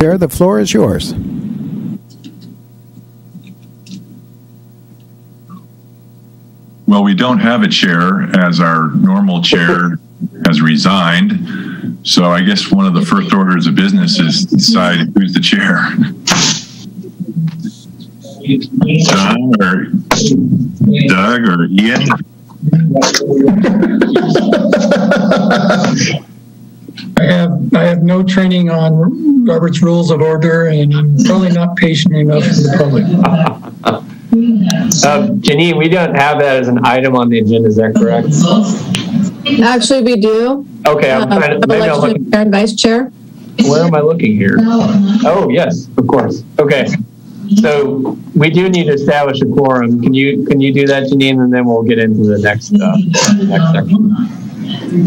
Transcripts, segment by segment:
Chair, the floor is yours. Well, we don't have a chair, as our normal chair has resigned. So I guess one of the first orders of business is decide who's the chair. Doug or Ian? I have no training on Robert's Rules of Order, and I'm probably not patient enough for the public. Janine, we don't have that as an item on the agenda. Is that correct? Actually, we do. Okay, I'm trying to. Maybe I'm looking. Chair and Vice Chair. Where am I looking here? Oh, yes, of course. Okay, so we do need to establish a quorum. Can you do that, Janine, and then we'll get into the next section.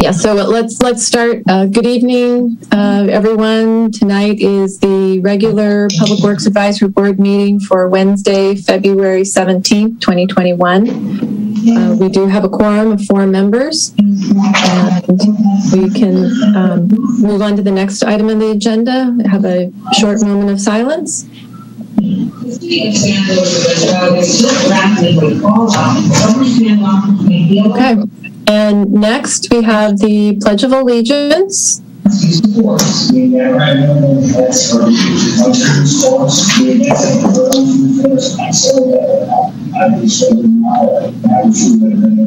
Yeah, so let's start. Good evening, everyone. Tonight is the regular Public Works Advisory Board meeting for Wednesday, February 17th, 2021. We do have a quorum of 4 members, and we can move on to the next item on the agenda. Have a short moment of silence. Okay. And next we have the Pledge of Allegiance.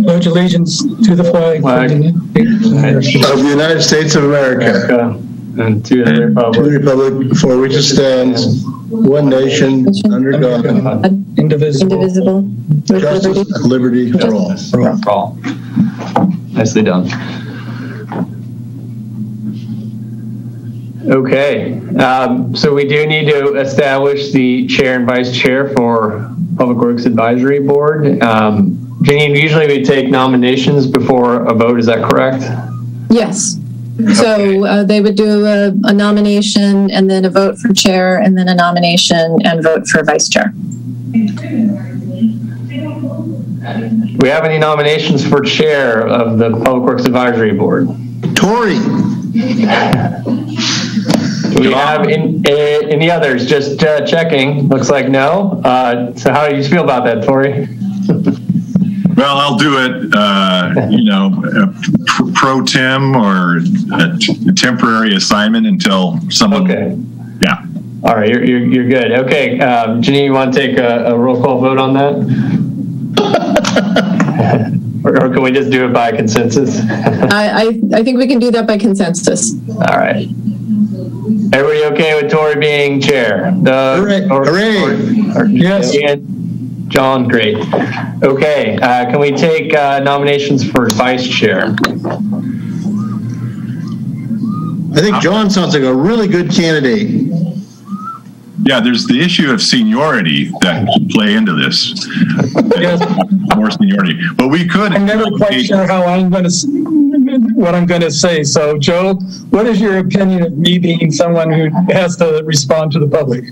Pledge allegiance to the flag of the United States of America and to the republic for which it stands, one nation, under God, indivisible, justice and liberty for all. Nicely done. Okay, so we do need to establish the chair and vice chair for Public Works Advisory Board. Janine, usually we take nominations before a vote, is that correct? Yes. So they would do a nomination and then a vote for chair and then a nomination and vote for vice chair. Do we have any nominations for chair of the Public Works Advisory Board? Tori. Do we have any others? Just checking. Looks like no. So how do you feel about that, Tori? Well, I'll do it, pro tem or a temporary assignment until someone. Okay. Yeah. All right, you're good. Okay, Janine, you want to take a roll call vote on that? or can we just do it by consensus? I think we can do that by consensus. All right. Everybody okay with Tori being chair? Hooray. Yes. John, great. Okay, can we take nominations for vice chair? I think John sounds like a really good candidate. Yeah, there's the issue of seniority that could play into this. Yes. More seniority, but we could. I'm never quite sure what I'm going to say. So, Joe, what is your opinion of me being someone who has to respond to the public?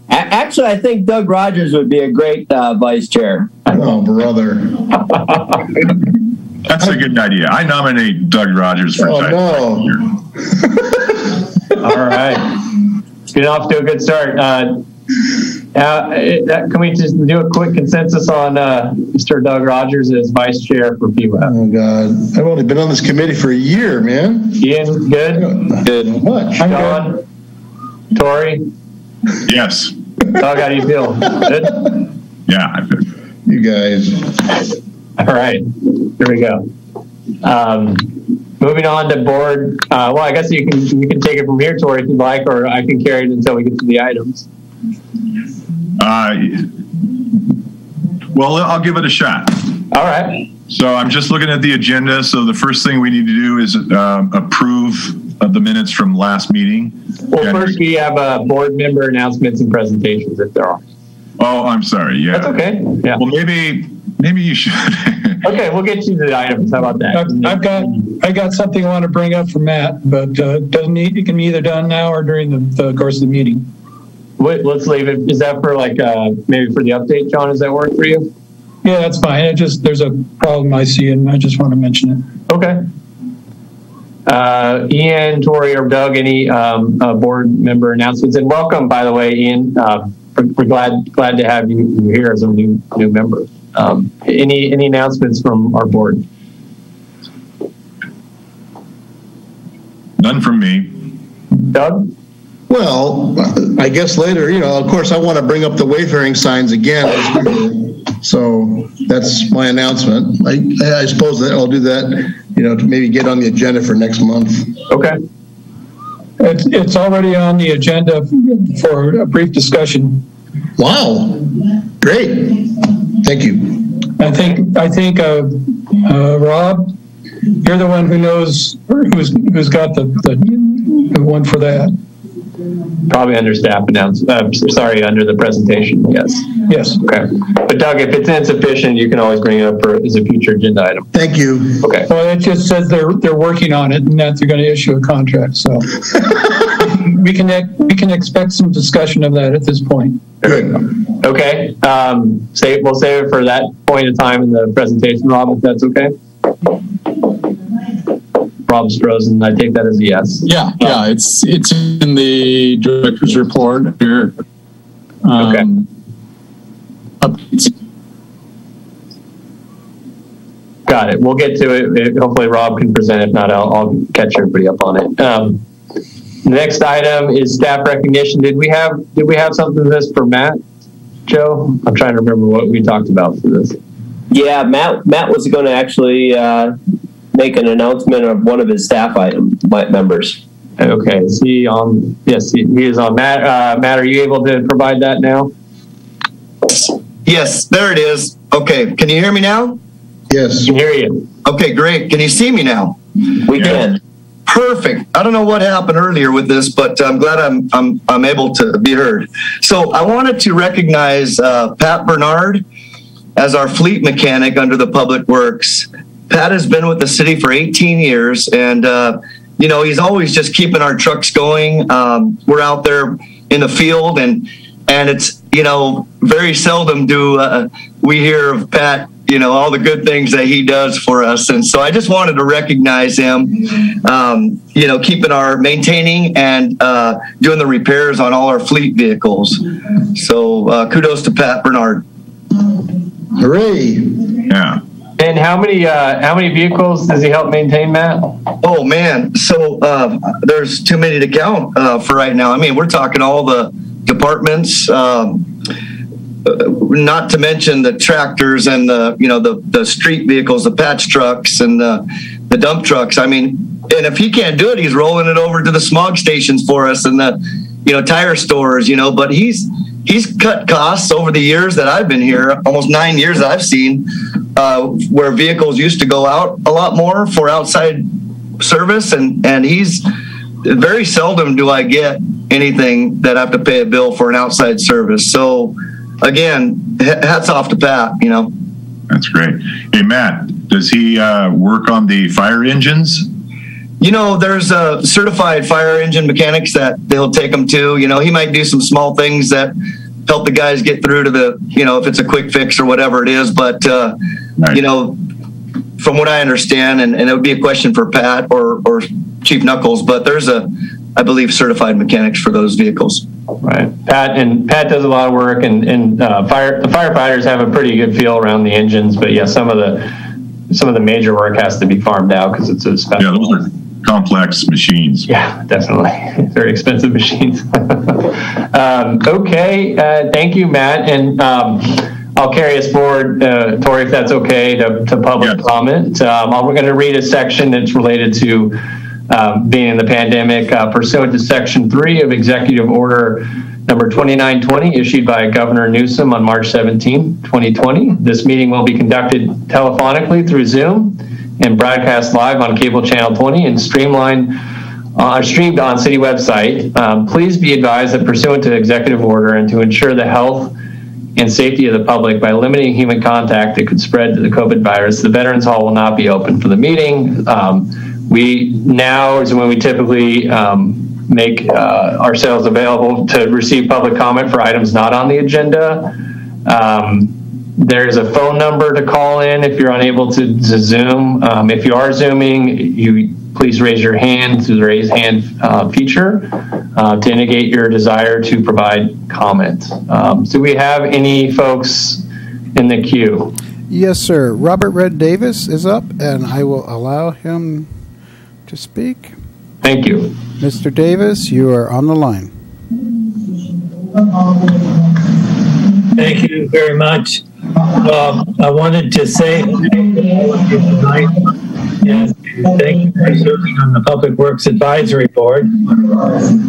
Actually, I think Doug Rogers would be a great vice chair. Oh, brother. That's a good idea. I nominate Doug Rogers for no. All right. Get off to a good start. Can we just do a quick consensus on Mr. Doug Rogers as vice chair for PWAP? Oh, God. I've only been on this committee for a year, man. Ian, good? Good. Much. John? Tori? Yes. Doug, how do you feel? Good? Yeah. You guys. All right. Here we go. Moving on to board. Well, I guess you can take it from here, Tori, if you'd like, or I can carry it until we get to the items. Well, I'll give it a shot. All right. So I'm just looking at the agenda. So the first thing we need to do is approve of the minutes from last meeting. Well, first we have board member announcements and presentations, if there are. Oh, I'm sorry. Yeah. That's okay. Yeah. Well, maybe you should. Okay, we'll get you to the items. How about that? I got something I want to bring up for Matt, but it can be either done now or during the course of the meeting. Let's leave it. Is that for maybe for the update, John? Does that work for you? Yeah, that's fine. There's a problem I see, and I just want to mention it. Okay. Ian, Tori, or Doug, any board member announcements? And welcome, by the way, Ian. We're glad to have you here as a new member. Any announcements from our board? None from me. Doug? Well, I guess later, of course, I want to bring up the wayfaring signs again. So that's my announcement. I suppose that I'll do that, to maybe get on the agenda for next month. Okay. It's already on the agenda for a brief discussion. Wow. Great. Thank you. I think Rob, you're the one who knows who's got the one for that. Probably under staff under the presentation. Yes. Okay. But Doug, if it's insufficient, you can always bring it up as a future agenda item. Thank you. Okay. Well, it just says they're working on it and that they're going to issue a contract. So we can expect some discussion of that at this point. Good. Okay. We'll save it for that point of time in the presentation, Rob, if that's okay. Rob's frozen. I take that as a yes. Yeah. It's in the director's report here. Okay. Updates. Got it. We'll get to it. Hopefully Rob can present. If not, I'll catch everybody up on it. The next item is staff recognition. Did we have something for this for Matt, Joe? I'm trying to remember what we talked about for this. Yeah, Matt was going to actually make an announcement of one of his staff members. Okay, is he on? Yes, he is on. Matt, are you able to provide that now? Yes, there it is. Okay, can you hear me now? Yes. I can hear you. Okay, great. Can you see me now? We can. Perfect. I don't know what happened earlier with this, but I'm glad I'm able to be heard. So I wanted to recognize Pat Bernard as our fleet mechanic under the Public Works. Pat has been with the city for 18 years, and he's always just keeping our trucks going. We're out there in the field, and it's very seldom do we hear of Pat. All the good things that he does for us. And so I just wanted to recognize him, maintaining and doing the repairs on all our fleet vehicles. So kudos to Pat Bernard. Hooray. Yeah. And how many vehicles does he help maintain, Matt? Oh man. So there's too many to count for right now. I mean, we're talking all the departments, not to mention the tractors and the street vehicles, the patch trucks and the dump trucks. I mean, and if he can't do it, he's rolling it over to the smog stations for us and the tire stores, but he's cut costs over the years that I've been here, almost 9 years that I've seen, where vehicles used to go out a lot more for outside service. And he's very seldom do I get anything that I have to pay a bill for an outside service. So again, hats off to Pat, That's great. Hey, Matt, does he work on the fire engines? There's certified fire engine mechanics that they'll take them to. He might do some small things that help the guys get through to the, if it's a quick fix or whatever it is. But, right. From what I understand, and it would be a question for Pat or Chief Knuckles, but there's I believe, certified mechanics for those vehicles. Right. Pat does a lot of work, and the firefighters have a pretty good feel around the engines. But yeah, some of the major work has to be farmed out because it's a special. Yeah, those are complex machines. Yeah, definitely. Very expensive machines. Okay. Thank you, Matt. And I'll carry us forward, Tori, if that's okay, to public comment. We're going to read a section that's related to being in the pandemic, pursuant to Section 3 of Executive Order Number 2920, issued by Governor Newsom on March 17, 2020. This meeting will be conducted telephonically through Zoom and broadcast live on Cable Channel 20 and streamed on city website. Please be advised that pursuant to Executive Order and to ensure the health and safety of the public by limiting human contact that could spread to the COVID virus, the Veterans Hall will not be open for the meeting. Now is when we typically make ourselves available to receive public comment for items not on the agenda. There's a phone number to call in if you're unable to Zoom. If you are Zooming, you please raise your hand through the raise hand feature to indicate your desire to provide comment. Do we have any folks in the queue? Yes, sir. Robert Red Davis is up, and I will allow him to speak. Thank you. Mr. Davis, you are on the line. Thank you very much. I wanted to say tonight, and thank you for serving on the Public Works Advisory Board. The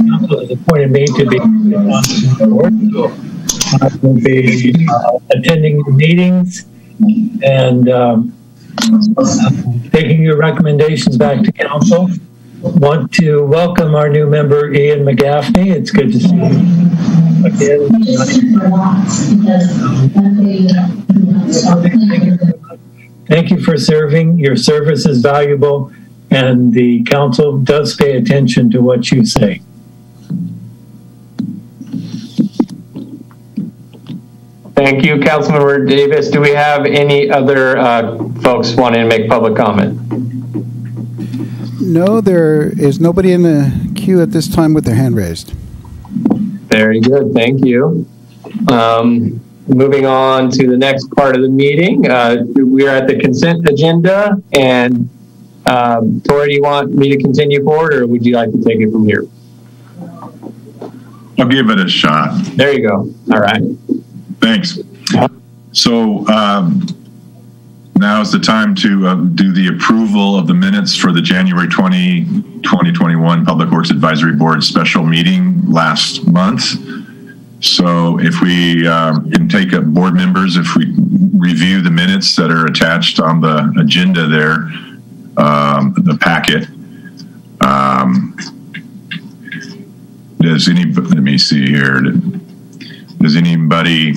council has appointed me to be on the board, so I will be attending the meetings and taking your recommendations back to council. Want to welcome our new member, Ian McGaffney. It's good to see you again. Thank you for serving. Your service is valuable, and the council does pay attention to what you say. Thank you, Councilmember Davis. Do we have any other folks wanting to make public comment? No, there is nobody in the queue at this time with their hand raised. Very good. Thank you. Moving on to the next part of the meeting. We are at the consent agenda. And Tori, do you want me to continue forward, or would you like to take it from here? I'll give it a shot. There you go. All right. Thanks. So now is the time to do the approval of the minutes for the January 2021 Public Works Advisory Board special meeting last month. So if we can take up board members, if we review the minutes that are attached on the agenda there, the packet. Does anybody, let me see here. Does anybody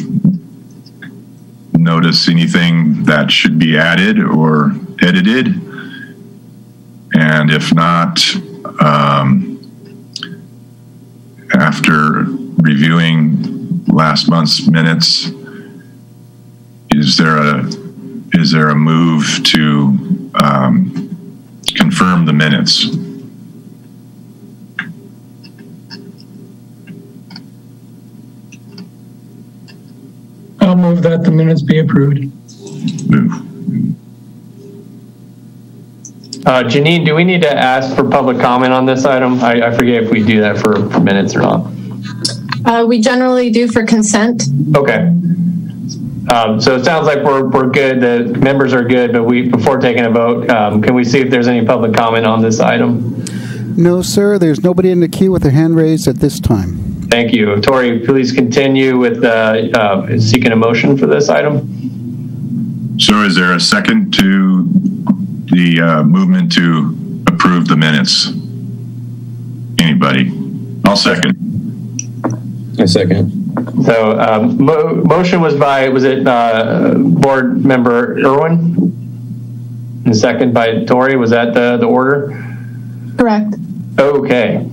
notice anything that should be added or edited? And if not, after reviewing last month's minutes, is there a move to confirm the minutes? I'll move that the minutes be approved. Janine, do we need to ask for public comment on this item? I forget if we do that for minutes or not. We generally do for consent. Okay. So it sounds like we're good. The members are good, but before taking a vote, can we see if there's any public comment on this item? No, sir. There's nobody in the queue with their hand raised at this time. Thank you. Tori, please continue with seeking a motion for this item. So is there a second to the movement to approve the minutes? Anybody? I'll second. I second. So motion was board member Irwin and second by Tori. Was that the order? Correct. Okay.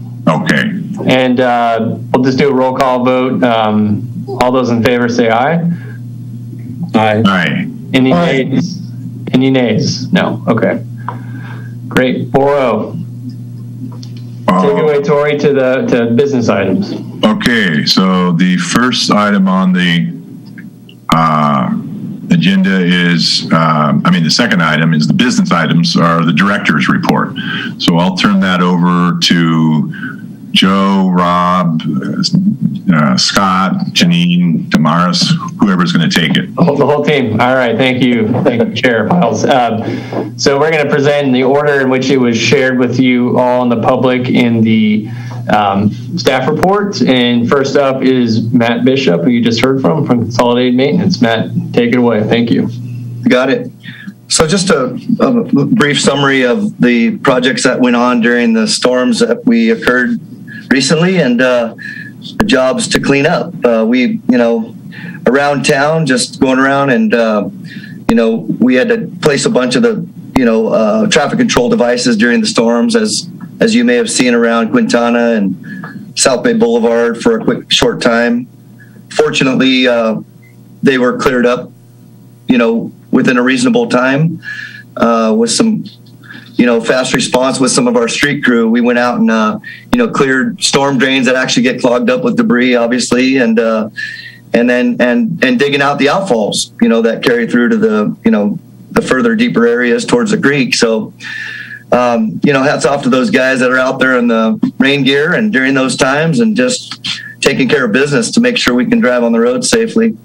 And we'll just do a roll call vote. All those in favor say aye. Aye. Any nays? Any nays? No. Okay. Great. 4-0. Take it away, Tori, to business items. Okay. So the first item on the agenda is, the second item is the business items are the director's report. So I'll turn that over to Joe, Rob, Scott, Janine, Damaris, whoever's going to take it. The whole team. All right. Thank you. Thank you, Chair Piles. So we're going to present in the order in which it was shared with you all in the public in the staff report. And first up is Matt Bishop, who you just heard from Consolidated Maintenance. Matt, take it away. Thank you. Got it. So just a brief summary of the projects that went on during the storms that occurred recently and the jobs to clean up. We, around town, just going around and, we had to place a bunch of the, traffic control devices during the storms, as you may have seen around Quintana and South Bay Boulevard for a short time. Fortunately, they were cleared up, within a reasonable time with some fast response with some of our street crew. We went out and, cleared storm drains that actually get clogged up with debris, obviously, and digging out the outfalls, that carry through to the further deeper areas towards the creek. So, hats off to those guys that are out there in the rain gear and during those times and just taking care of business to make sure we can drive on the road safely.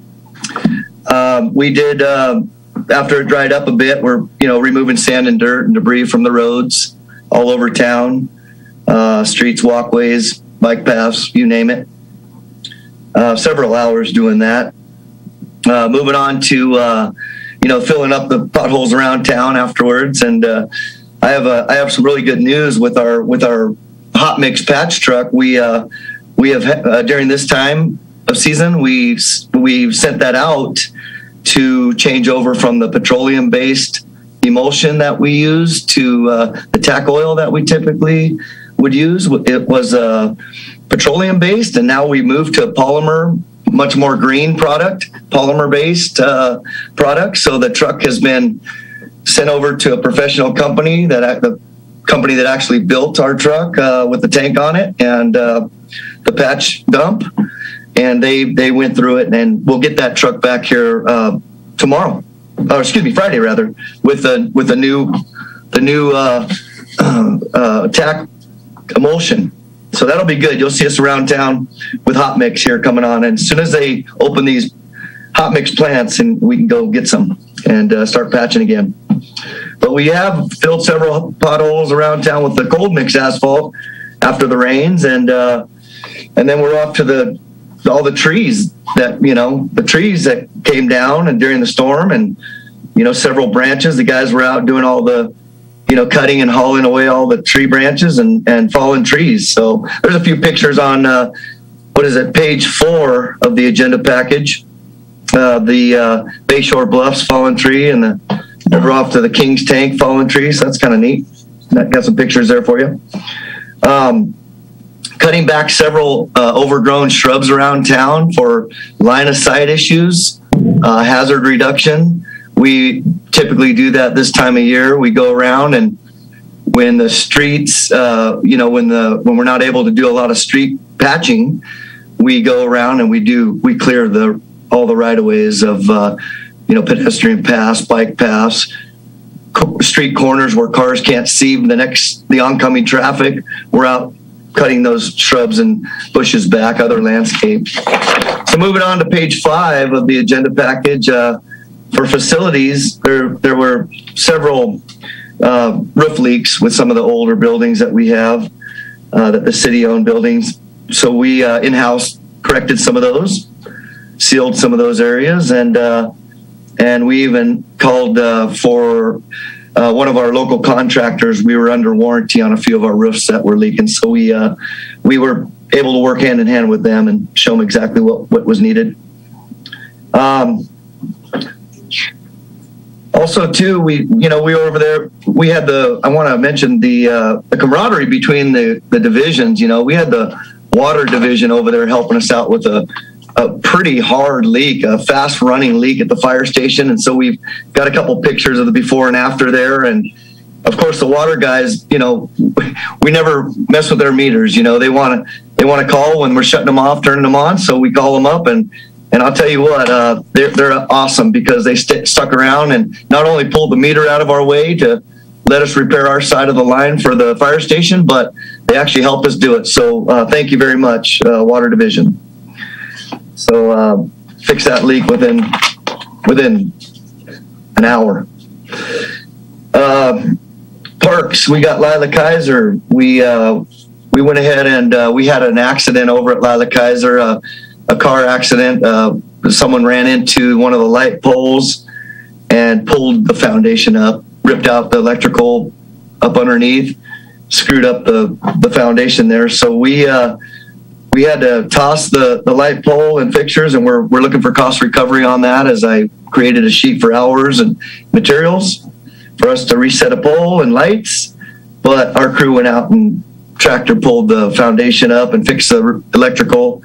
We did, after it dried up a bit, we're, removing sand and dirt and debris from the roads all over town, streets, walkways, bike paths, you name it. Several hours doing that. Moving on to, filling up the potholes around town afterwards. And I have some really good news with our hot mix patch truck. We have during this time of season, we've sent that out to change over from the petroleum-based emulsion that we use to the tack oil that we typically would use. It was petroleum-based, and now we moved to polymer, much more green product, polymer-based product. So the truck has been sent over to a professional company, the company that actually built our truck with the tank on it and the patch dump. And they went through it, and we'll get that truck back here tomorrow, or excuse me, Friday rather, with the new tack emulsion. So that'll be good. You'll see us around town with hot mix here coming on. And as soon as they open these hot mix plants, and we can go get some and start patching again. But we have filled several potholes around town with the cold mix asphalt after the rains, and then we're off to all the trees that, the trees that came down and during the storm, and, several branches. The guys were out doing all the, cutting and hauling away all the tree branches and fallen trees. So there's a few pictures on, page 4 of the agenda package. The Bayshore Bluffs fallen tree and we're off to the King's Tank fallen tree. So that's kind of neat. Got some pictures there for you. Cutting back several overgrown shrubs around town for line of sight issues, hazard reduction. We typically do that this time of year. We go around, and when the streets, when we're not able to do a lot of street patching, we go around and we clear all the right of ways of pedestrian paths, bike paths, street corners where cars can't see the oncoming traffic. We're out cutting those shrubs and bushes back, other landscape. So moving on to page 5 of the agenda package, for facilities, there were several roof leaks with some of the older buildings that we have, that the city-owned buildings. So we in-house corrected some of those, sealed some of those areas, and we even called for one of our local contractors. We were under warranty on a few of our roofs that were leaking, so we were able to work hand in hand with them and show them exactly what was needed. Also, too, we were over there. We had I want to mention the camaraderie between the divisions. We had the water division over there helping us out with a pretty hard leak, a fast running leak at the fire station. And so we've got a couple pictures of the before and after there. And of course the water guys, we never mess with their meters. They want to call when we're shutting them off, turning them on. So we call them up, and I'll tell you what, they're awesome because they stuck around and not only pulled the meter out of our way to let us repair our side of the line for the fire station, but they actually helped us do it. So thank you very much, Water Division. So fix that leak within an hour. Parks, we got Lila Kaiser. We went ahead and we had an accident over at Lila Kaiser, a car accident. Someone ran into one of the light poles and pulled the foundation up, ripped out the electrical up underneath, screwed up the foundation there. So we had to toss the light pole and fixtures, and we're looking for cost recovery on that, as I created a sheet for hours and materials for us to reset a pole and lights. But our crew went out and tractor pulled the foundation up and fixed the electrical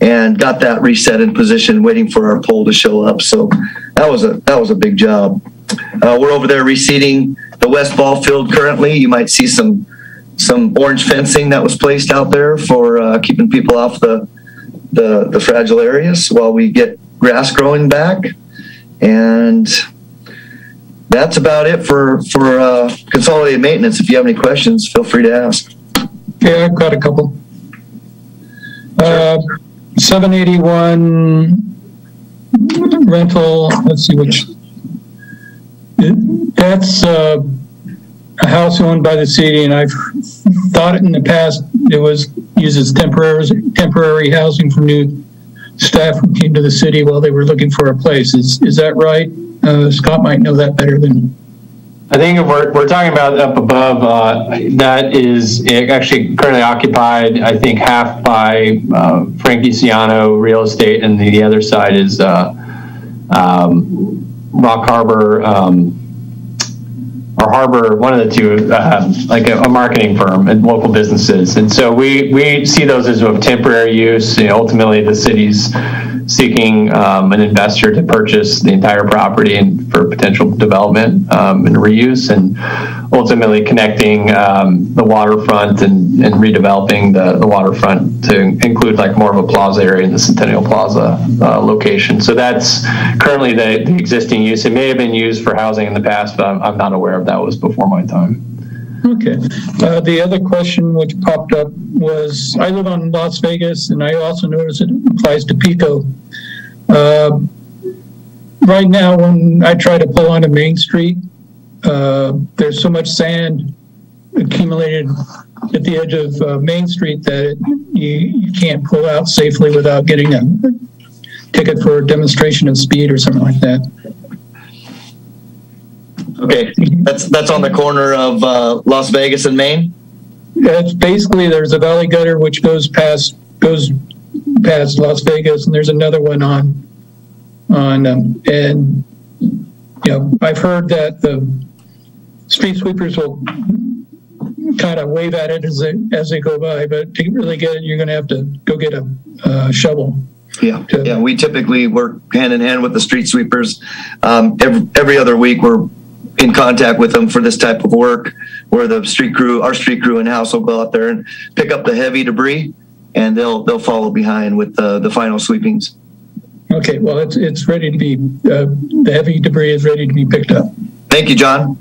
and got that reset in position, waiting for our pole to show up. So that was a big job. We're over there reseeding the west ball field currently. You might see some orange fencing that was placed out there for keeping people off the fragile areas while we get grass growing back. And that's about it for consolidated maintenance. If you have any questions, feel free to ask. Yeah, I've got a couple. 781 rental, let's see which, that's a house owned by the city, and I've thought in the past it was used as temporary housing for new staff who came to the city while they were looking for a place. Is that right? Scott might know that better than. I think if we're talking about up above, that is actually currently occupied, I think, half by Frankie Ciano Real Estate, and the other side is Rock Harbor, or Harbor, one of the two, like a marketing firm and local businesses. And so we see those as of temporary use. Ultimately, the city's seeking an investor to purchase the entire property and for potential development and reuse, and ultimately connecting the waterfront and redeveloping the waterfront to include like more of a plaza area in the Centennial Plaza location. So that's currently the existing use. It may have been used for housing in the past, but I'm not aware of that. Was before my time. Okay. The other question which popped up was, I live on Las Vegas, and I also notice it applies to Pco. Right now, when I try to pull onto Main Street, there's so much sand accumulated at the edge of Main Street that you can't pull out safely without getting a ticket for a demonstration of speed or something like that. Okay, that's on the corner of Las Vegas and Main. It's basically, there's a valley gutter which goes past Las Vegas, and there's another one on and I've heard that the street sweepers will kind of wave at it as they go by, but to really get it, you're going to have to go get a shovel. Yeah, we typically work hand in hand with the street sweepers. Every other week, we're in contact with them for this type of work, where our street crew in-house will go out there and pick up the heavy debris, and they'll follow behind with the final sweepings. Okay, well, it's ready to be, the heavy debris is ready to be picked up. Thank you, John.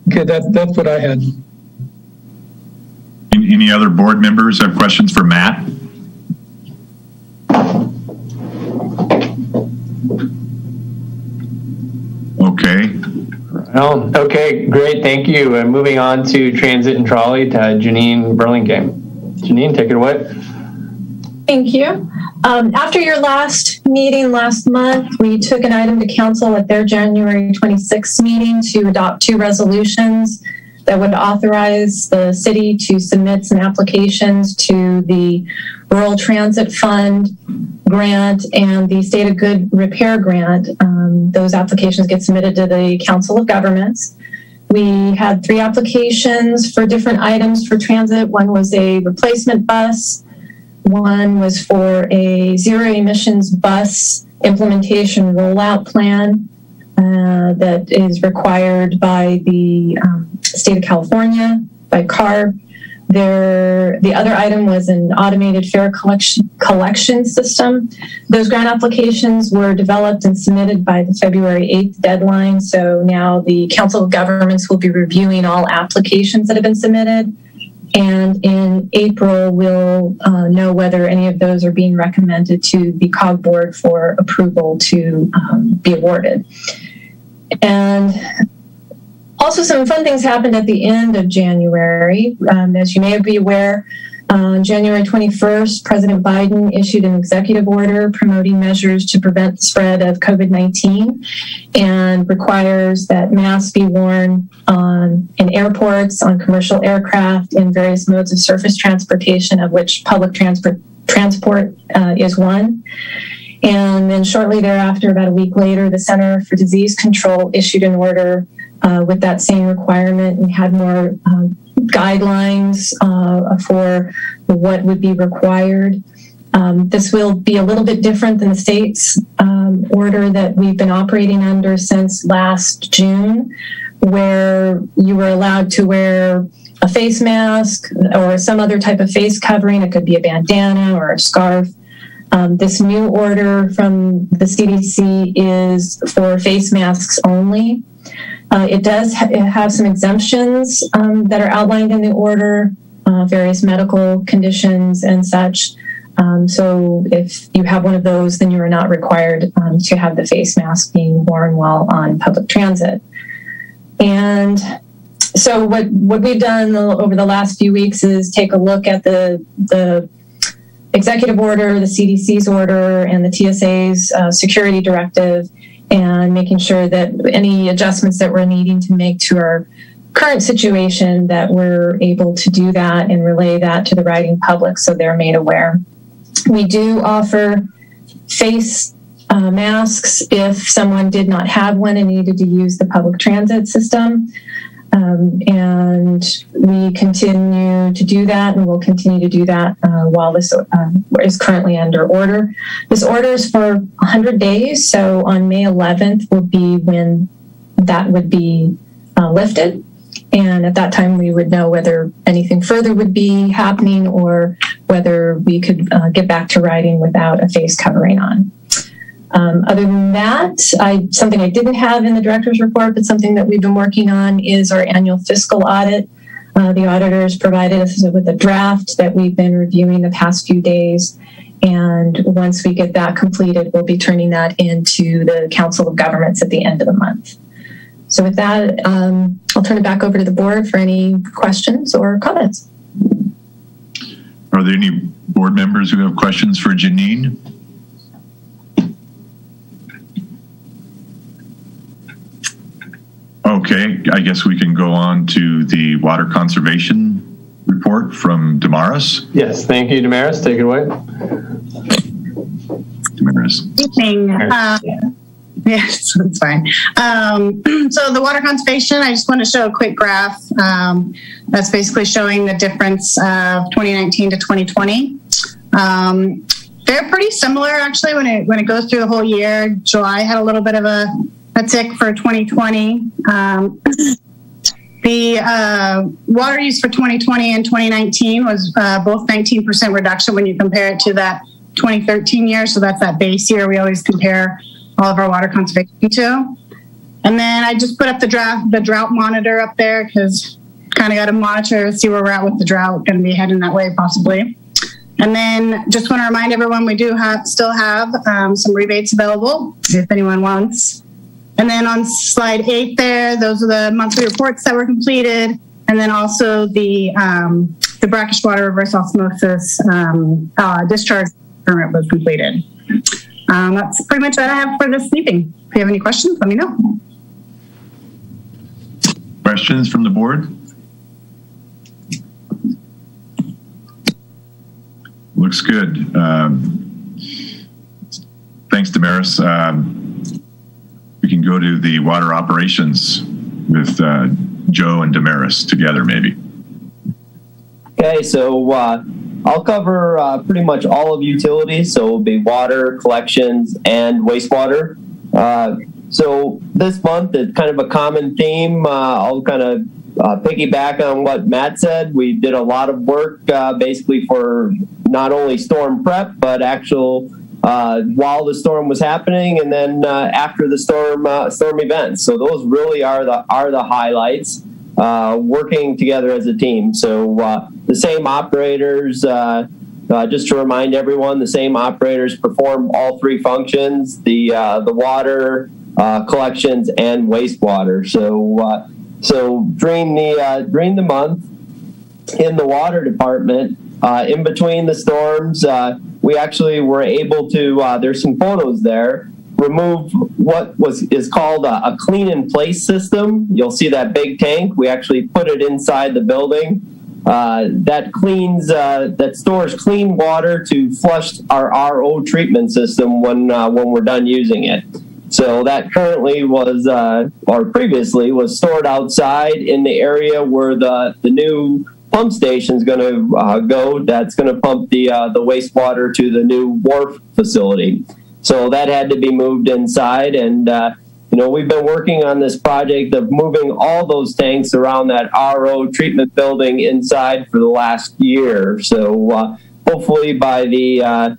Okay, that's what I had. Any other board members have questions for Matt? Okay. Okay, great. Thank you. And moving on to transit and trolley to Janine Burlingame. Janine, take it away. Thank you. After your last meeting last month, we took an item to council at their January 26th meeting to adopt 2 resolutions that would authorize the city to submit some applications to the Rural Transit Fund grant and the State of Good Repair grant. Those applications get submitted to the Council of Governments. We had 3 applications for different items for transit. One was a replacement bus. One was for a zero emissions bus implementation rollout plan that is required by the state of California, by CARB. The other item was an automated fare collection system. Those grant applications were developed and submitted by the February 8th deadline. So now the Council of Governments will be reviewing all applications that have been submitted. And in April, we'll know whether any of those are being recommended to the COG board for approval to be awarded. And also, some fun things happened at the end of January. As you may be aware, on January 21st, President Biden issued an executive order promoting measures to prevent the spread of COVID-19 and requires that masks be worn in airports, on commercial aircraft, in various modes of surface transportation, of which public transport is one. And then shortly thereafter, about a week later, the Center for Disease Control issued an order with that same requirement and had more guidelines for what would be required. This will be a little bit different than the state's order that we've been operating under since last June, where you were allowed to wear a face mask or some other type of face covering. It could be a bandana or a scarf. This new order from the CDC is for face masks only. It does have some exemptions that are outlined in the order, various medical conditions and such. So if you have one of those, then you are not required to have the face mask being worn while on public transit. And so what we've done over the last few weeks is take a look at the executive order, the CDC's order, and the TSA's security directive, and making sure that any adjustments that we're needing to make to our current situation, that we're able to do that and relay that to the riding public so they're made aware. We do offer face masks if someone did not have one and needed to use the public transit system. And we continue to do that, and we'll continue to do that while this is currently under order. This order is for 100 days, so on May 11th will be when that would be lifted. And at that time, we would know whether anything further would be happening or whether we could get back to riding without a face covering on. Other than that, something I didn't have in the director's report, but something that we've been working on is our annual fiscal audit. The auditors provided us with a draft that we've been reviewing the past few days. And once we get that completed, we'll be turning that into the Council of Governments at the end of the month. So with that, I'll turn it back over to the board for any questions or comments. Are there any board members who have questions for Janine? Okay, I guess we can go on to the water conservation report from Damaris. Yes, thank you, Damaris. Take it away. Damaris. Good evening. Yes, that's fine. So the water conservation, I just want to show a quick graph that's basically showing the difference of 2019 to 2020. They're pretty similar, actually, when it goes through the whole year. July had a little bit of a tick for 2020. The water use for 2020 and 2019 was both 19% reduction when you compare it to that 2013 year. So that's that base year we always compare all of our water conservation to. And then I just put up the drought monitor up there because kind of got to monitor, see where we're at with the drought, going to be heading that way possibly. And then just want to remind everyone we do still have some rebates available if anyone wants. And then on slide 8 there, those are the monthly reports that were completed. And then also the brackish water reverse osmosis discharge permit was completed. That's pretty much what I have for this evening. If you have any questions, let me know. Questions from the board? Looks good. Thanks, Damaris. We can go to the water operations with Joe and Damaris together, maybe. Okay, so I'll cover pretty much all of utilities, so it'll be water, collections, and wastewater. So this month is kind of a common theme. I'll kind of piggyback on what Matt said. We did a lot of work basically for not only storm prep, but actual while the storm was happening, and then after the storm events. So those really are the highlights. Working together as a team. So the same operators, just to remind everyone, the same operators perform all three functions: the water, collections, and wastewater. So during the month in the water department, in between the storms, we actually were able to. There's some photos there. Remove what is called a clean-in-place system. You'll see that big tank. We actually put it inside the building. That stores clean water to flush our RO treatment system when we're done using it. So that currently was, or previously was stored outside in the area where the new pump station is going to go. That's going to pump the wastewater to the new wharf facility. So that had to be moved inside, and we've been working on this project of moving all those tanks around that RO treatment building inside for the last year. So hopefully by the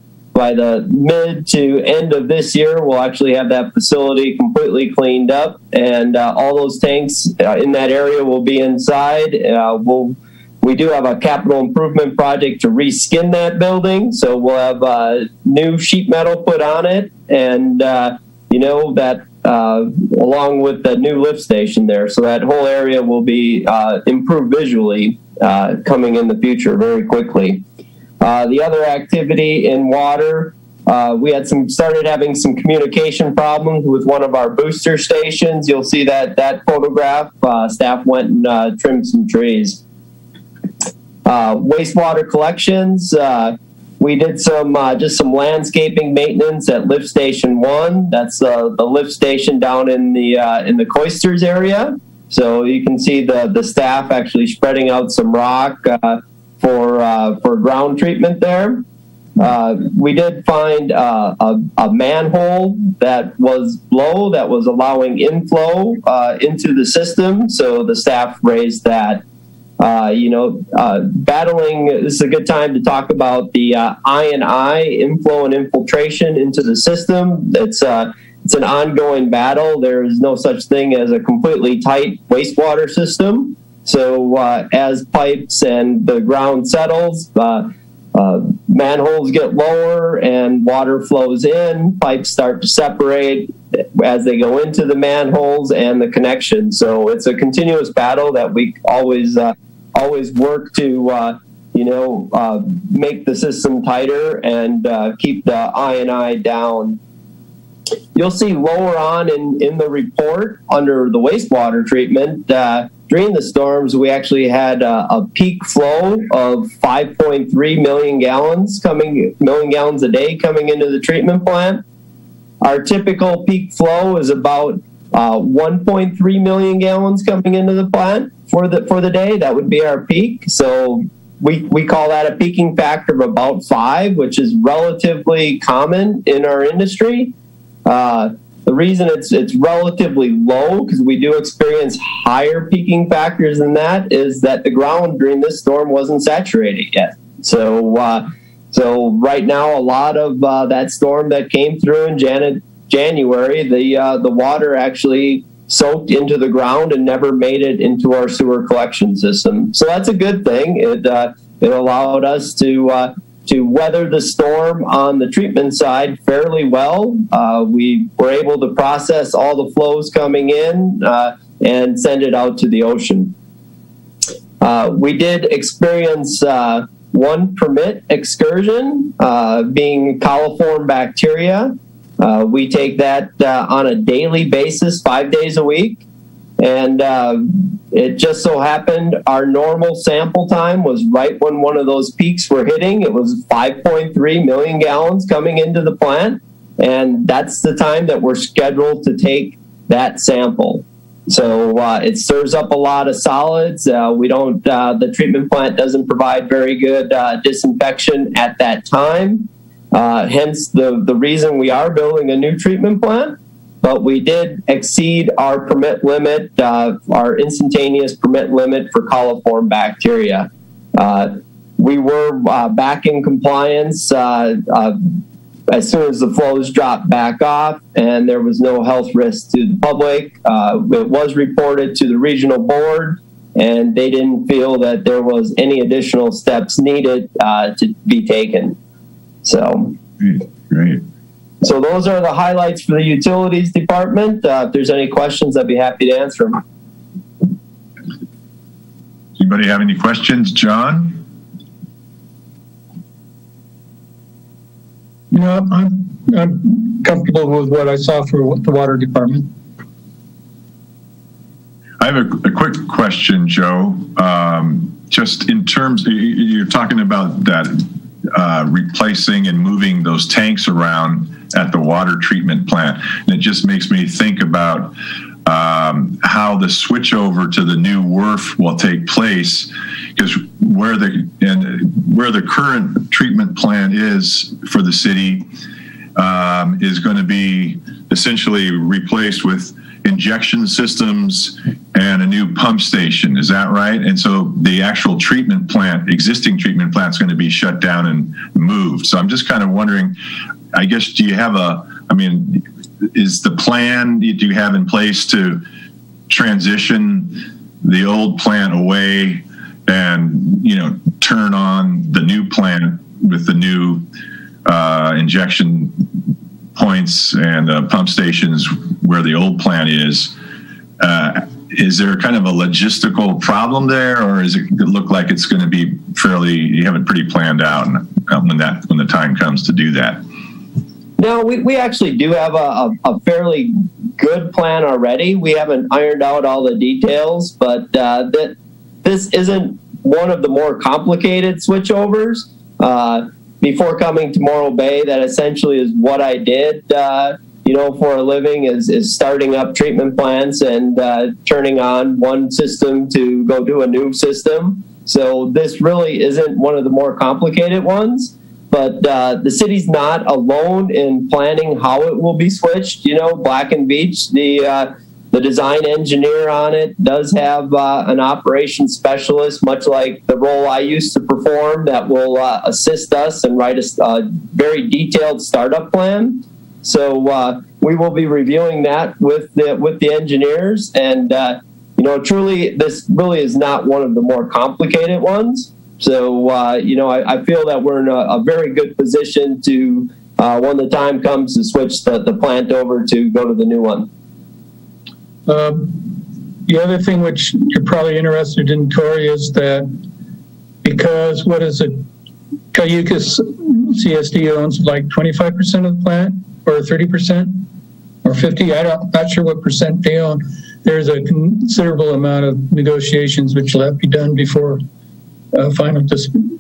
mid to end of this year, we'll actually have that facility completely cleaned up, and all those tanks in that area will be inside. We do have a capital improvement project to reskin that building, so we'll have new sheet metal put on it, and along with the new lift station there. So that whole area will be improved visually coming in the future very quickly. The other activity in water, we had started having some communication problems with one of our booster stations. You'll see that photograph. Staff went and trimmed some trees. Wastewater collections. We did some landscaping maintenance at lift station 1. That's the lift station down in the Cloisters area. So you can see the staff actually spreading out some rock for ground treatment there. We did find a manhole that was low, that was allowing inflow into the system. So the staff raised that. Battling, this is a good time to talk about the I&I, inflow and infiltration into the system. It's an ongoing battle. There is no such thing as a completely tight wastewater system. So as pipes and the ground settles, manholes get lower and water flows in, pipes start to separate as they go into the manholes and the connection. So it's a continuous battle that we always work to make the system tighter and keep the I&I down. You'll see lower on in the report under the wastewater treatment, during the storms, we actually had a peak flow of 5.3 million gallons a day coming into the treatment plant. Our typical peak flow is about 1.3 million gallons coming into the plant for the day. That would be our peak. So we call that a peaking factor of about 5, which is relatively common in our industry. The reason it's relatively low, because we do experience higher peaking factors than that, is that the ground during this storm wasn't saturated yet. So right now, a lot of that storm that came through in January, the water actually soaked into the ground and never made it into our sewer collection system. So that's a good thing. It allowed us to weather the storm on the treatment side fairly well. We were able to process all the flows coming in and send it out to the ocean. We did experience one permit excursion, being coliform bacteria. We take that on a daily basis, 5 days a week. And it just so happened our normal sample time was right when one of those peaks were hitting. It was 5.3 million gallons coming into the plant. And that's the time that we're scheduled to take that sample. So it stirs up a lot of solids. The treatment plant doesn't provide very good disinfection at that time. Hence the reason we are building a new treatment plant. But we did exceed our permit limit, our instantaneous permit limit for coliform bacteria. We were back in compliance as soon as the flows dropped back off, and there was no health risk to the public. It was reported to the regional board, and they didn't feel that there was any additional steps needed to be taken. So, great. So those are the highlights for the utilities department. If there's any questions, I'd be happy to answer them. Anybody have any questions, John? No, I'm comfortable with what I saw for the water department. I have a quick question, Joe. Just in terms, you're talking about that replacing and moving those tanks around at the water treatment plant. And it just makes me think about how the switchover to the new WRF will take place, because where the current treatment plant is for the city is going to be essentially replaced with injection systems and a new pump station. Is that right? And so the actual treatment plant, existing treatment plant, is going to be shut down and moved. So I'm just kind of wondering, I guess, do you have is the plan do you have in place to transition the old plant away and, turn on the new plant with the new injection points and pump stations where the old plant is? Is there kind of a logistical problem there, or does it look like it's going to be you have it pretty planned out when the time comes to do that? No, we actually do have a fairly good plan already. We haven't ironed out all the details, but this isn't one of the more complicated switchovers. Before coming to Morro Bay, that essentially is what I did, for a living, is starting up treatment plants and turning on one system to go to a new system. So this really isn't one of the more complicated ones. But the city's not alone in planning how it will be switched. Black & Veatch, the design engineer on it, does have an operations specialist, much like the role I used to perform, that will assist us and write a very detailed startup plan. So we will be reviewing that with the engineers. And, truly, this really is not one of the more complicated ones. So, I feel that we're in a very good position to, when the time comes, to switch the plant over to go to the new one. The other thing which you're probably interested in, Corey, is that because Cayucas CSD owns like 25% of the plant, or 30%, or 50. I'm not sure what percent they own. There's a considerable amount of negotiations which will have to be done before final dispute.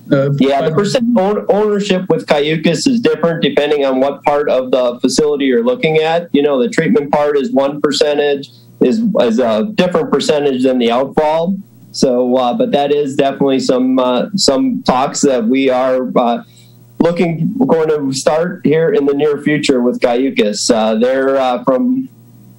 The percent ownership with Cayucas is different depending on what part of the facility you're looking at. The treatment part is 1%, is a different percentage than the outfall. So, but that is definitely some talks that we are going to start here in the near future with Cayucas. They're from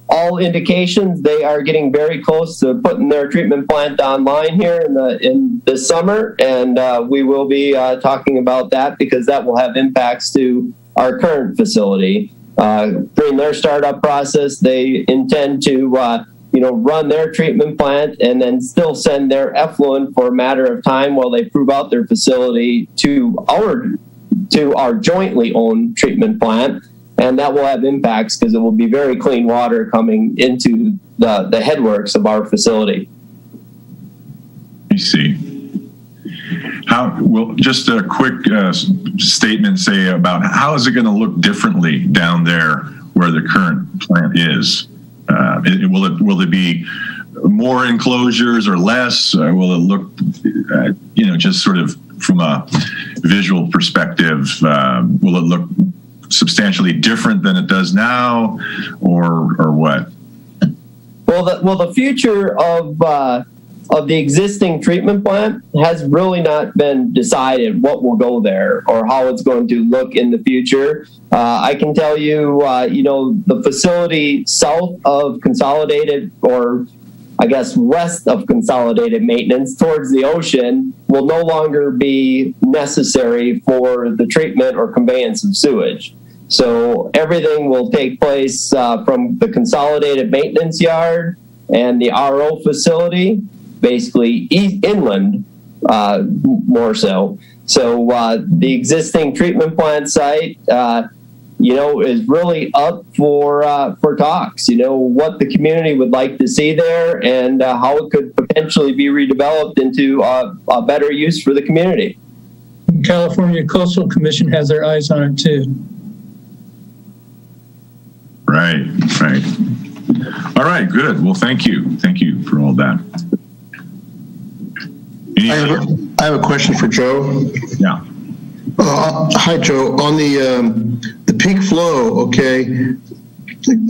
all indications, they are getting very close to putting their treatment plant online here in this summer, and we will be talking about that because that will have impacts to our current facility. During their startup process, they intend to run their treatment plant and then still send their effluent for a matter of time while they prove out their facility to our jointly owned treatment plant. And that will have impacts because it will be very clean water coming into the headworks of our facility. I see. Just a quick statement, say, about how is it going to look differently down there where the current plant is? Will it be more enclosures or less? Will it look, just sort of from a visual perspective, will it look substantially different than it does now, or what? Well, the future of the existing treatment plant has really not been decided what will go there or how it's going to look in the future. I can tell you, the facility south of Consolidated, or I guess west of Consolidated Maintenance towards the ocean, will no longer be necessary for the treatment or conveyance of sewage. So everything will take place from the Consolidated Maintenance Yard and the RO facility, basically inland more so. So the existing treatment plant site, is really up for talks. What the community would like to see there and how it could potentially be redeveloped into a better use for the community. California Coastal Commission has their eyes on it too. Right. All right, good. Well, thank you. Thank you for all that. I have a question for Joe. Yeah. Hi, Joe. On the peak flow, okay,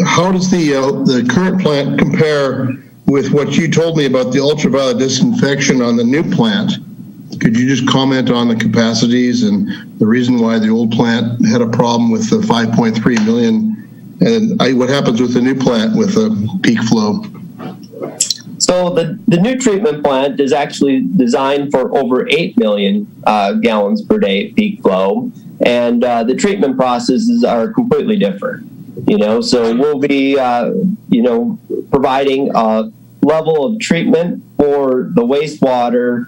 how does the current plant compare with what you told me about the ultraviolet disinfection on the new plant? Could you just comment on the capacities and the reason why the old plant had a problem with the 5.3 million, and what happens with the new plant with the peak flow? So the new treatment plant is actually designed for over 8 million gallons per day peak flow, and the treatment processes are completely different. So we'll be, providing a level of treatment for the wastewater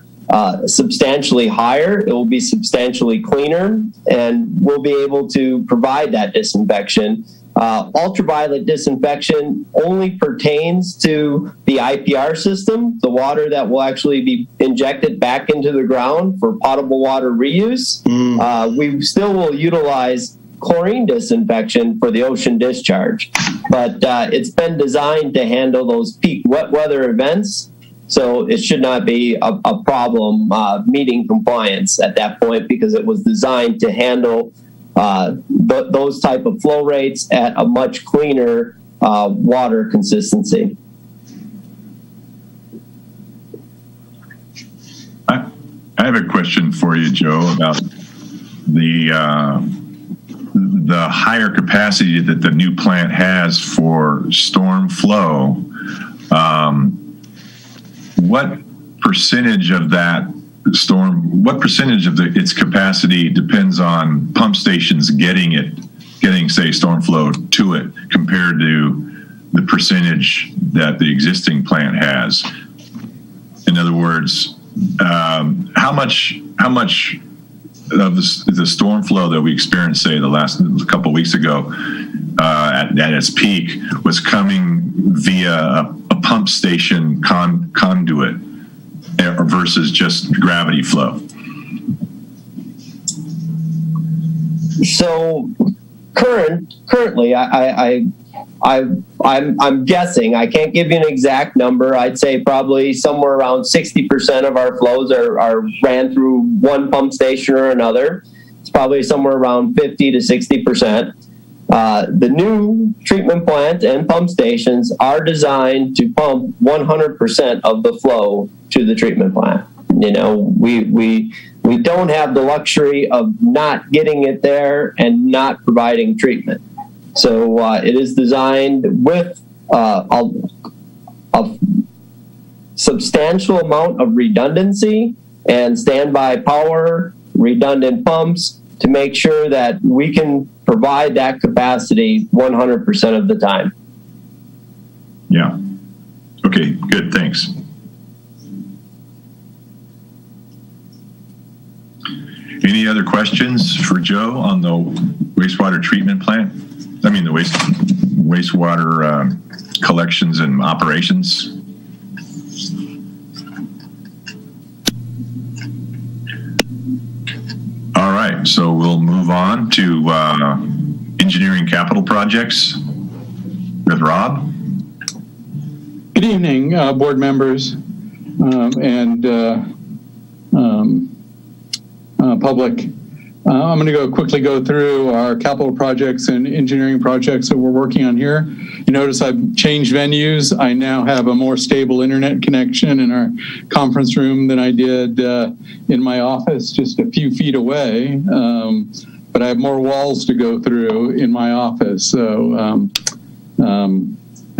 substantially higher. It will be substantially cleaner, and we'll be able to provide that disinfection. Ultraviolet disinfection only pertains to the IPR system, the water that will actually be injected back into the ground for potable water reuse. We still will utilize chlorine disinfection for the ocean discharge, but it's been designed to handle those peak wet weather events, so it should not be a problem meeting compliance at that point, because it was designed to handle those type of flow rates at a much cleaner water consistency. I have a question for you, Joe, about the higher capacity that the new plant has for storm flow. What percentage of that its capacity depends on pump stations getting say storm flow to it compared to the percentage that the existing plant has? In other words, how much of the storm flow that we experienced, say, the last couple of weeks ago at its peak was coming via a pump station conduit versus just gravity flow? So currently, I'm guessing. I can't give you an exact number. I'd say probably somewhere around 60% of our flows are ran through one pump station or another. It's probably somewhere around 50 to 60%. The new treatment plant and pump stations are designed to pump 100% of the flow to the treatment plant. We don't have the luxury of not getting it there and not providing treatment. So it is designed with a substantial amount of redundancy and standby power, redundant pumps, to make sure that we can provide that capacity 100% of the time. Yeah. Okay, good, thanks. Any other questions for Joe on the wastewater treatment plant? I mean, the wastewater collections and operations? All right, so we'll move on to engineering capital projects with Rob. Good evening, board members and public. I'm going to quickly go through our capital projects and engineering projects that we're working on here. You notice I've changed venues. I now have a more stable internet connection in our conference room than I did in my office just a few feet away. But I have more walls to go through in my office. So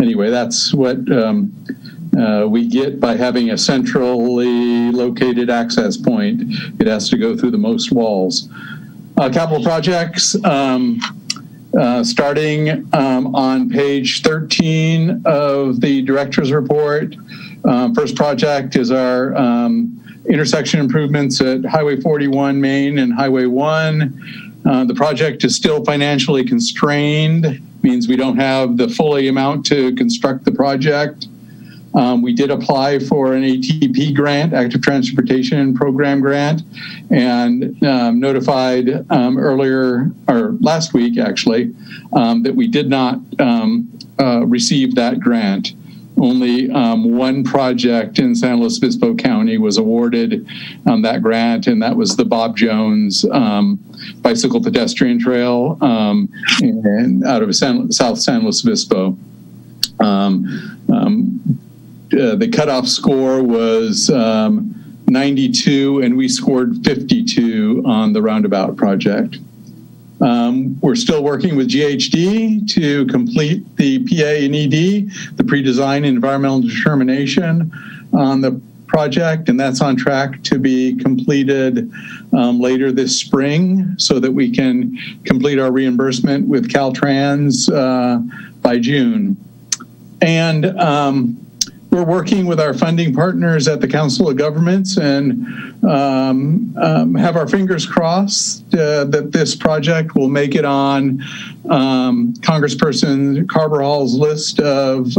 anyway, that's what we get by having a centrally located access point. It has to go through the most walls. Capital projects, starting on page 13 of the director's report. First project is our intersection improvements at Highway 41 Main and Highway 1. The project is still financially constrained, means we don't have the fully amount to construct the project. We did apply for an ATP grant, Active Transportation Program grant, and notified earlier, or last week actually, that we did not receive that grant. only one project in San Luis Obispo County was awarded that grant, and that was the Bob Jones bicycle pedestrian trail and out of South San Luis Obispo. The cutoff score was 92, and we scored 52 on the roundabout project. We're still working with GHD to complete the PA and ED, the pre-design environmental determination on the project, and that's on track to be completed later this spring so that we can complete our reimbursement with Caltrans by June. And we're working with our funding partners at the Council of Governments and have our fingers crossed that this project will make it on Congressperson Carverhall's list of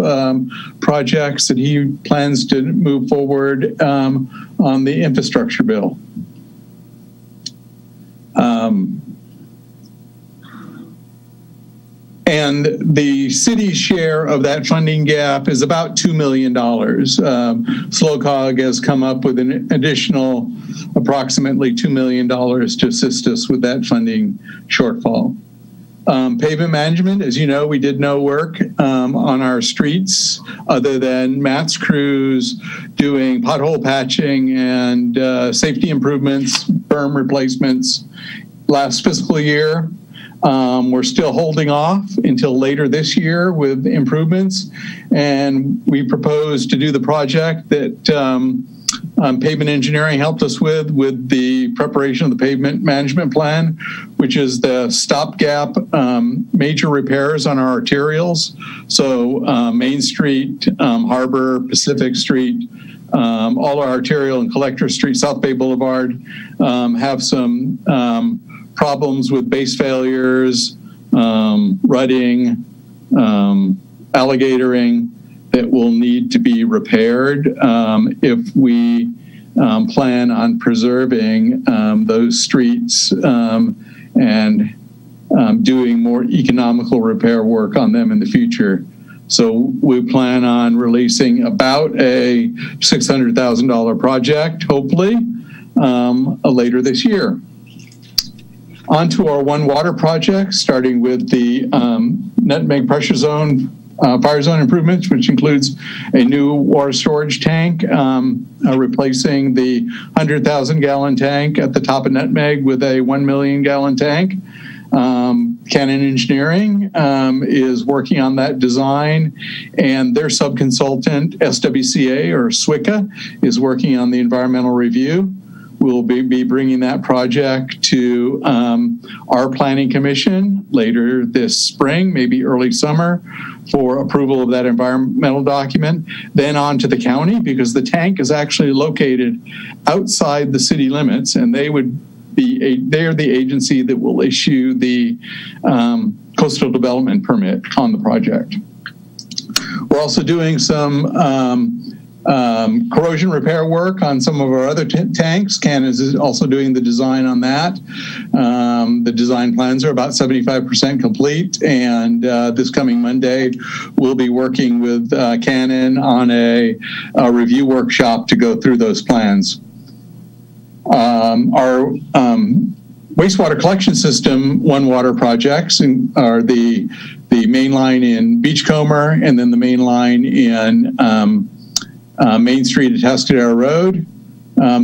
projects that he plans to move forward on the infrastructure bill. And the city's share of that funding gap is about $2 million. SLOCOG has come up with an additional approximately $2 million to assist us with that funding shortfall. Pavement management, as you know, we did no work on our streets other than Matt's crews doing pothole patching and safety improvements, berm replacements last fiscal year. We're still holding off until later this year with improvements, and we propose to do the project that Pavement Engineering helped us with the preparation of the Pavement Management Plan, which is the stopgap major repairs on our arterials. So Main Street, Harbor, Pacific Street, all our arterial and Collector Street, South Bay Boulevard have some problems with base failures, rutting, alligatoring that will need to be repaired if we plan on preserving those streets and doing more economical repair work on them in the future. So we plan on releasing about a $600,000 project, hopefully, later this year. On to our One Water project, starting with the Nutmeg Pressure Zone fire zone improvements, which includes a new water storage tank, replacing the 100,000-gallon tank at the top of Nutmeg with a 1 million gallon tank. Canon Engineering is working on that design, and their subconsultant, SWCA or SWCA, is working on the environmental review. We'll be bringing that project to our planning commission later this spring, maybe early summer, for approval of that environmental document. Then on to the county, because the tank is actually located outside the city limits, and they're the agency that will issue the coastal development permit on the project. We're also doing some corrosion repair work on some of our other tanks. Canon is also doing the design on that. The design plans are about 75% complete, and this coming Monday we'll be working with Canon on a review workshop to go through those plans. Our wastewater collection system One Water projects are the main line in Beachcomber, and then the main line in Main Street at Tuscadero Road.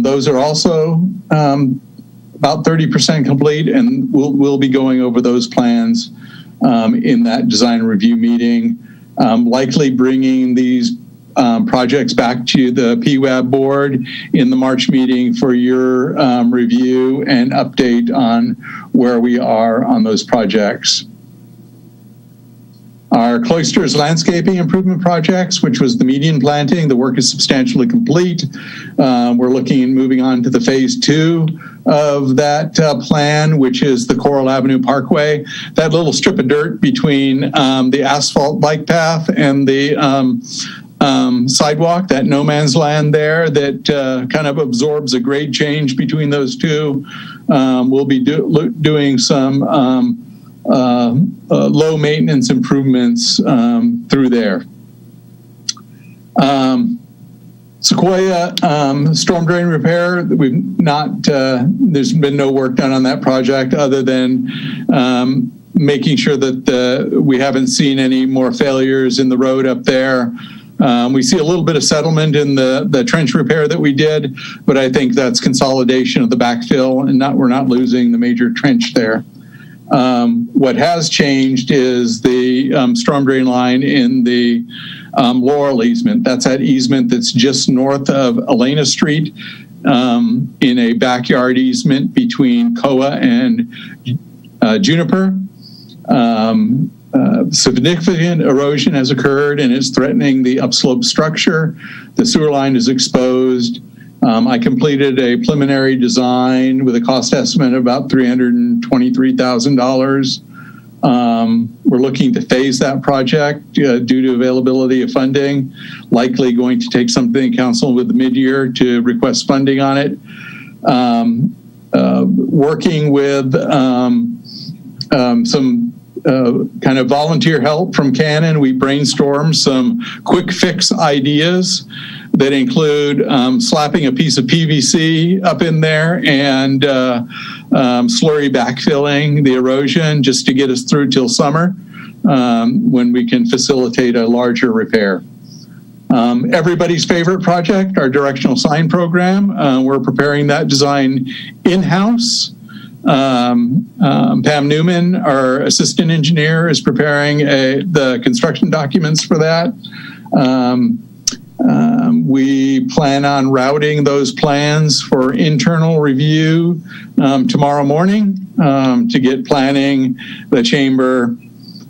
Those are also about 30% complete, and we'll be going over those plans in that design review meeting, likely bringing these projects back to the PWAB board in the March meeting for your review and update on where we are on those projects. Our Cloisters landscaping improvement projects, which was the median planting, the work is substantially complete. We're looking at moving on to the phase 2 of that plan, which is the Coral Avenue Parkway. That little strip of dirt between the asphalt bike path and the sidewalk, that no man's land there that kind of absorbs a grade change between those two. We'll be doing some low maintenance improvements through there. Sequoia storm drain repair, there's been no work done on that project other than making sure that we haven't seen any more failures in the road up there. We see a little bit of settlement in the trench repair that we did, but I think that's consolidation of the backfill and we're not losing the major trench there. What has changed is the storm drain line in the Laurel easement. That's that easement that's just north of Elena Street in a backyard easement between Koa and Juniper. Significant erosion has occurred and is threatening the upslope structure. The sewer line is exposed. I completed a preliminary design with a cost estimate of about $323,000. We're looking to phase that project due to availability of funding, likely going to take something to council with the mid-year to request funding on it. Working with some kind of volunteer help from Canon, we brainstormed some quick fix ideas that include slapping a piece of PVC up in there and slurry backfilling the erosion just to get us through till summer when we can facilitate a larger repair. Everybody's favorite project, our directional sign program. We're preparing that design in-house. Pam Newman, our assistant engineer, is preparing the construction documents for that. We plan on routing those plans for internal review tomorrow morning to get planning, the chamber,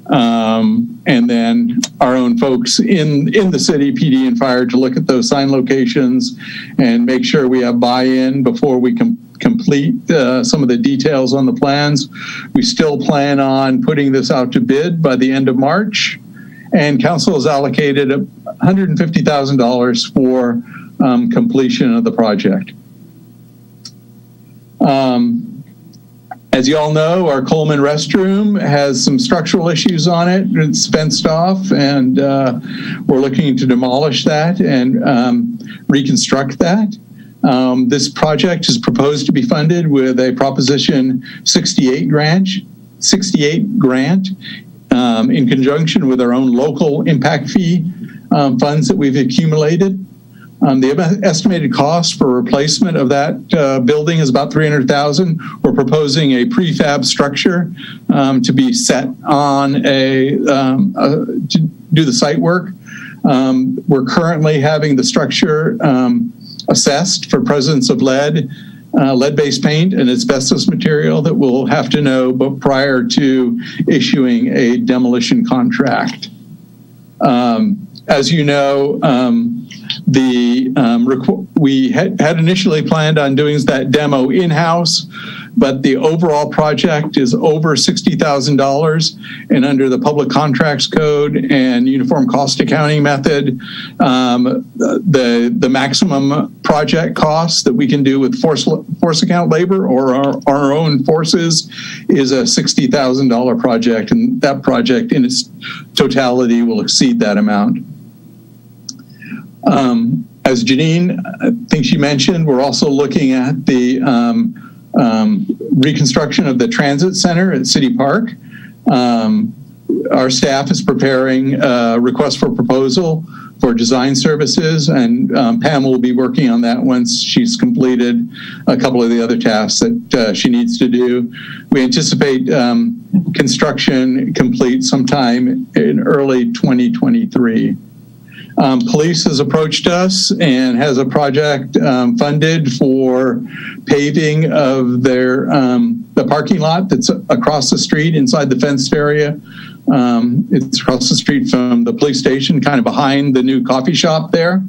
and then our own folks in the city, PD and fire, to look at those sign locations and make sure we have buy-in before we complete some of the details on the plans. We still plan on putting this out to bid by the end of March, and council has allocated $150,000 for completion of the project. As you all know, our Coleman restroom has some structural issues on it. It's fenced off, and we're looking to demolish that and reconstruct that. This project is proposed to be funded with a Proposition 68 grant in conjunction with our own local impact fee funds that we've accumulated. The estimated cost for replacement of that building is about $300,000. We're proposing a prefab structure to be set on to do the site work. We're currently having the structure assessed for presence of lead-based paint and asbestos material that we'll have to know but prior to issuing a demolition contract. As you know, we had initially planned on doing that demo in-house, but the overall project is over $60,000, and under the Public Contracts Code and Uniform Cost Accounting Method, the maximum project cost that we can do with force account labor or our own forces is a $60,000 project, and that project in its totality will exceed that amount. As Janine, I think she mentioned, we're also looking at the reconstruction of the transit center at City Park. Our staff is preparing a request for proposal for design services, and Pam will be working on that once she's completed a couple of the other tasks that she needs to do. We anticipate construction complete sometime in early 2023. Police has approached us and has a project funded for paving of their the parking lot that's across the street inside the fenced area. It's across the street from the police station, kind of behind the new coffee shop there.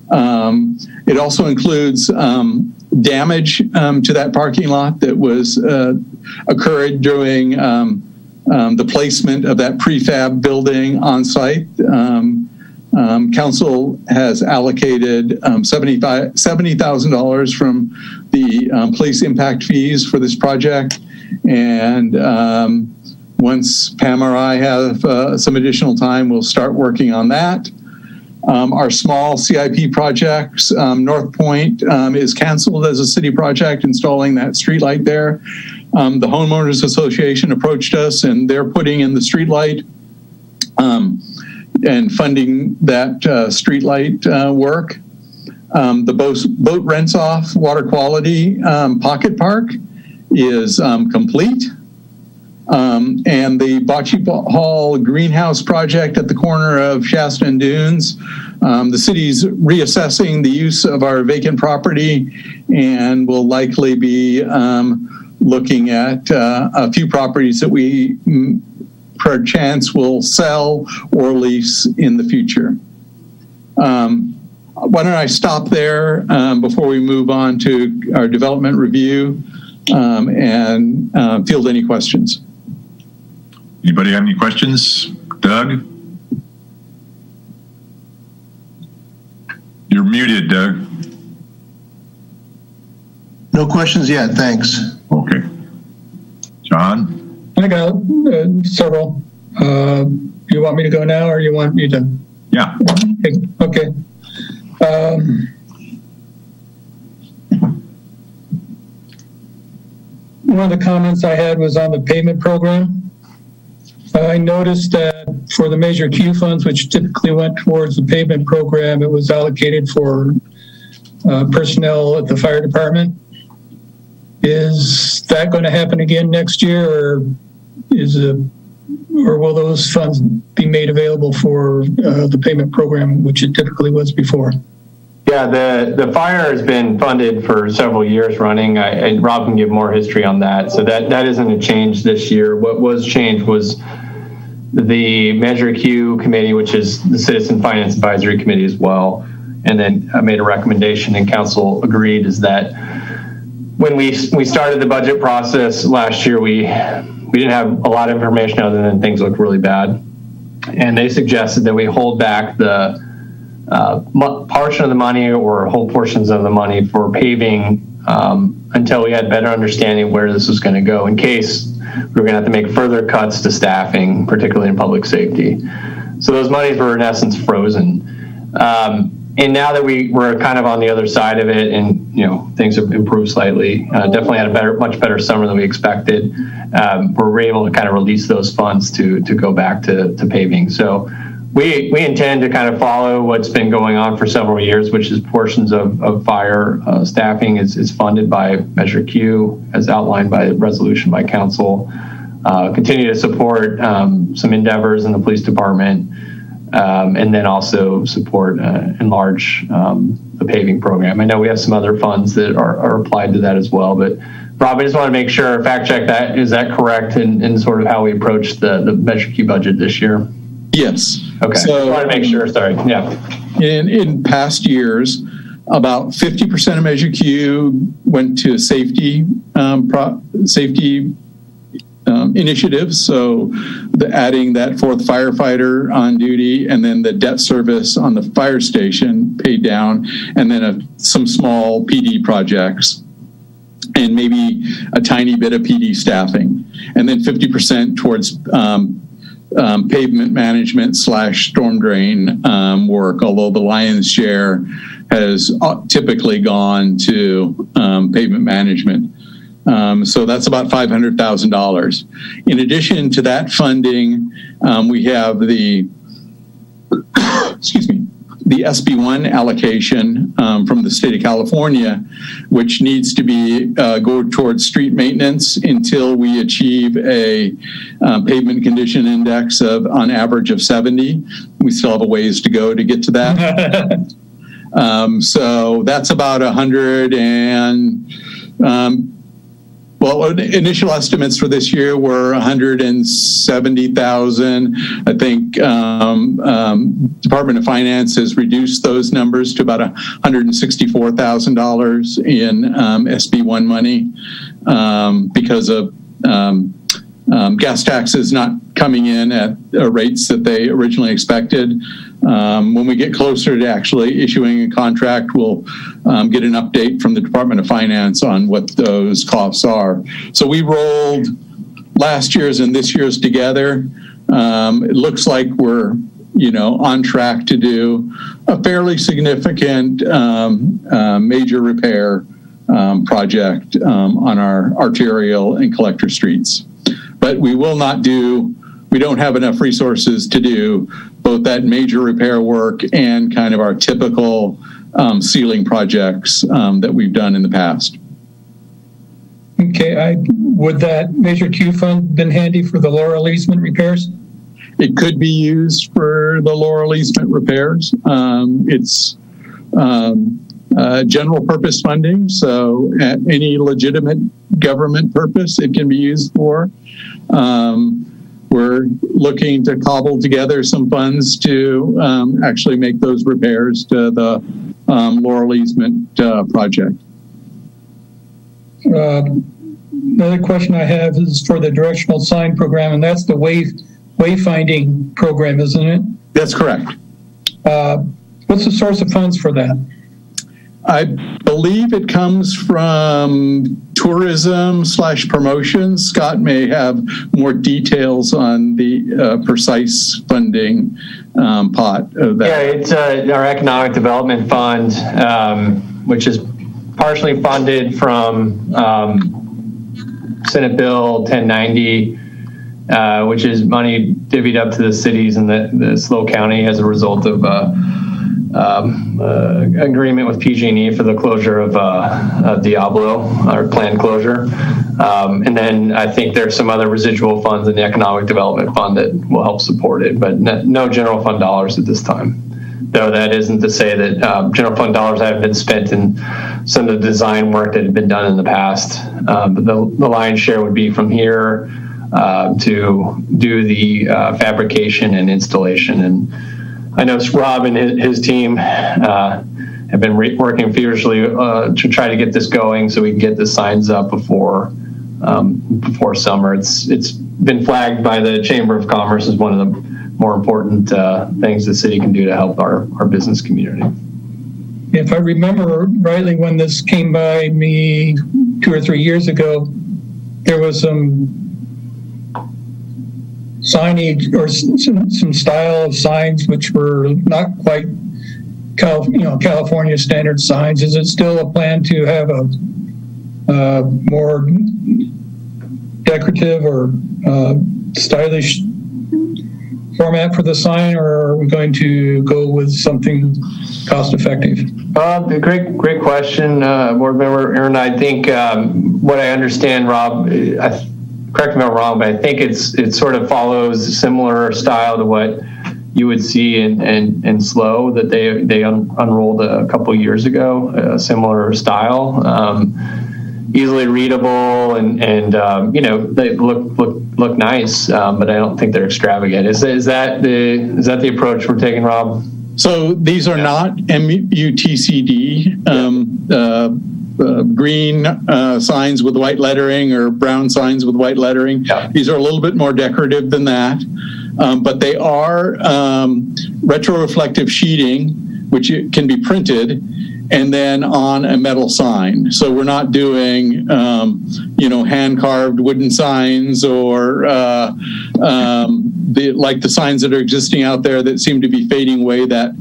It also includes damage to that parking lot that was occurred during the placement of that prefab building on site. Council has allocated $70,000 from the police impact fees for this project, and once Pam or I have some additional time, we'll start working on that. Our small CIP projects, North Point is canceled as a city project, installing that streetlight there. The Homeowners Association approached us, and they're putting in the streetlight and funding that streetlight work. The boat rents off water quality pocket park is complete. And the Bocce Hall greenhouse project at the corner of Shasta and Dunes, the city's reassessing the use of our vacant property and will likely be looking at a few properties that we perchance will sell or lease in the future. Why don't I stop there before we move on to our development review and field any questions. Anybody have any questions? Doug? You're muted, Doug. No questions yet, thanks. Okay. John? I got several. You want me to go now, or you want me to? Yeah. Okay. One of the comments I had was on the pavement program. I noticed that for the Measure Q funds, which typically went towards the pavement program, it was allocated for personnel at the fire department. Is that going to happen again next year, or will those funds be made available for the pavement program, which it typically was before? Yeah, the fire has been funded for several years running. And Rob can give more history on that. So that isn't a change this year. What was changed was the Measure Q committee, which is the Citizen Finance Advisory Committee as well. And then I made a recommendation and council agreed, is that when we started the budget process last year, we didn't have a lot of information other than things looked really bad. And they suggested that we hold back the portion of the money or whole portions of the money for paving until we had better understanding where this was going to go, in case we were going to have to make further cuts to staffing, particularly in public safety. So those monies were in essence frozen. And now that we're kind of on the other side of it, and things have improved slightly, definitely had a much better summer than we expected. We're able to kind of release those funds to go back to paving. So we intend to kind of follow what's been going on for several years, which is portions of fire staffing is funded by Measure Q, as outlined by resolution by council. Continue to support some endeavors in the police department, and then also support enlarge the paving program. I know we have some other funds that are applied to that as well, but Rob, I just want to make sure, fact check that, is that correct in sort of how we approach the Measure Q budget this year? Yes. Okay. So I want to make sure. Sorry. Yeah. In past years, about 50% of Measure Q went to safety initiatives. So adding that fourth firefighter on duty, and then the debt service on the fire station paid down, and then some small PD projects, and maybe a tiny bit of PD staffing, and then 50% towards pavement management / storm drain work, although the lion's share has typically gone to pavement management. So that's about $500,000. In addition to that funding, we have the the SB1 allocation from the state of California, which needs to be go towards street maintenance until we achieve a pavement condition index of on average of 70. We still have a ways to go to get to that. So that's about 100 and well, initial estimates for this year were 170,000. I think Department of Finance has reduced those numbers to about $164,000 in SB1 money because of gas taxes not coming in at rates that they originally expected. When we get closer to actually issuing a contract, we'll get an update from the Department of Finance on what those costs are. So we rolled last year's and this year's together. It looks like we're on track to do a fairly significant major repair project on our arterial and collector streets. But we don't have enough resources to do both that major repair work and kind of our typical sealing projects that we've done in the past. Okay, would that Measure Q fund been handy for the Laurel easement repairs? It could be used for the Laurel easement repairs. It's general purpose funding, so at any legitimate government purpose it can be used for. We're looking to cobble together some funds to actually make those repairs to the Laurel easement project. Another question I have is for the directional sign program, and that's the wayfinding program, isn't it? That's correct. What's the source of funds for that? I believe it comes from tourism/promotion. Scott may have more details on the precise funding pot of that. Yeah, it's our Economic Development Fund, which is partially funded from Senate Bill 1090, which is money divvied up to the cities in the SLO County as a result of agreement with PG&E for the closure of Diablo, our planned closure. And then I think there's some other residual funds in the Economic Development Fund that will help support it, but no general fund dollars at this time. Though that isn't to say that general fund dollars haven't been spent in some of the design work that had been done in the past. But the lion's share would be from here to do the fabrication and installation. And I know Rob and his team have been working furiously to try to get this going so we can get the signs up before summer. It's been flagged by the Chamber of Commerce as one of the more important things the city can do to help our business community. If I remember rightly, when this came by me 2 or 3 years ago, there was some signage or some style of signs which were not quite California standard signs. Is it still a plan to have a more decorative or stylish format for the sign, or are we going to go with something cost effective? Great question, Board Member Aaron. I think what I understand, Rob, correct me if I'm wrong, but I think it sort of follows a similar style to what you would see in SLO that they unrolled a couple years ago, a similar style. Easily readable and they look nice, but I don't think they're extravagant. Is that the approach we're taking, Rob? So these are not MUTCD green signs with white lettering or brown signs with white lettering. Yeah. These are a little bit more decorative than that, but they are retroreflective sheeting, which can be printed and then on a metal sign. So we're not doing, hand-carved wooden signs or like the signs that are existing out there that seem to be fading away, that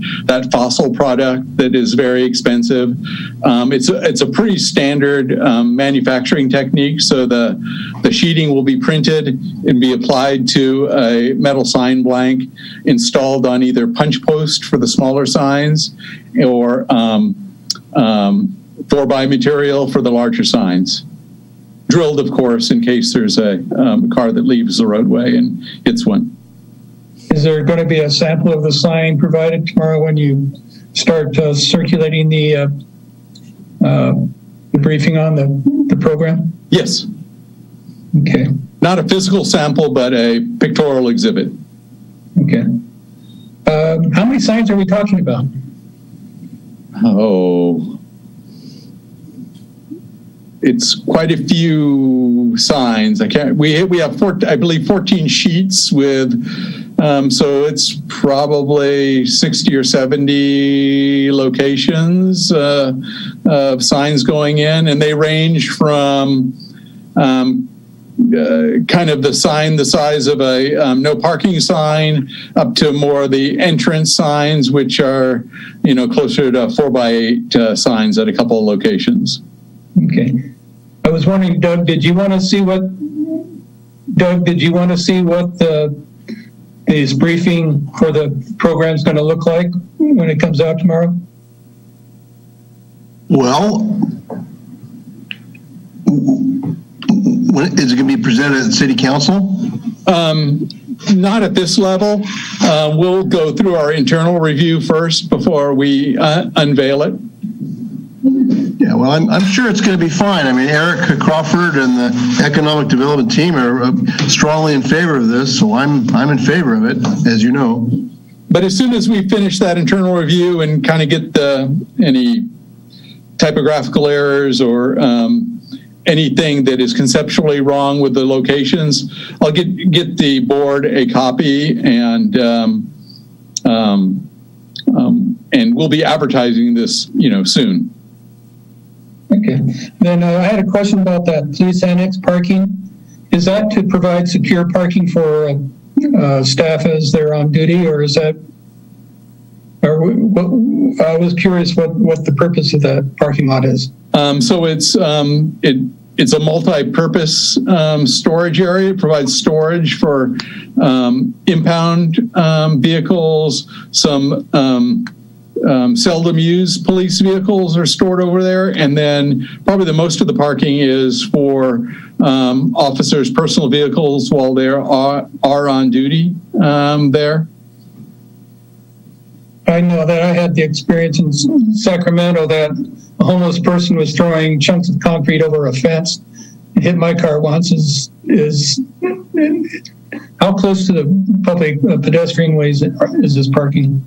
fossil product that is very expensive. It's a pretty standard manufacturing technique. So the sheeting will be printed and be applied to a metal sign blank installed on either punch post for the smaller signs or 4x material for the larger signs. Drilled, of course, in case there's a car that leaves the roadway and hits one. Is there going to be a sample of the sign provided tomorrow when you start circulating the briefing on the program? Yes. Okay. Not a physical sample, but a pictorial exhibit. Okay. How many signs are we talking about? Oh, it's quite a few signs. We have I believe 14 sheets with, so it's probably 60 or 70 locations of signs going in, and they range from kind of the sign the size of a no parking sign up to more the entrance signs, which are, closer to 4x8 signs at a couple of locations. Okay. I was wondering, Doug, did you want to see what this briefing for the program is going to look like when it comes out tomorrow? Well, when is it going to be presented at City Council? Not at this level. We'll go through our internal review first before we unveil it. Yeah, well, I'm sure it's going to be fine. I mean, Eric Crawford and the Economic Development team are strongly in favor of this, so I'm in favor of it, as you know. But as soon as we finish that internal review and kind of get any typographical errors or anything that is conceptually wrong with the locations, I'll get the board a copy, and we'll be advertising this, soon. Okay. Then I had a question about that police annex parking. Is that to provide secure parking for staff as they're on duty, or is that? I was curious what the purpose of that parking lot is. So it's a multi-purpose storage area. It provides storage for impound vehicles. Some seldom used police vehicles are stored over there, and then probably the most of the parking is for officers' personal vehicles while they are on duty there. I know that I had the experience in Sacramento that a homeless person was throwing chunks of concrete over a fence. It hit my car once. Is how close to the public pedestrian ways is this parking?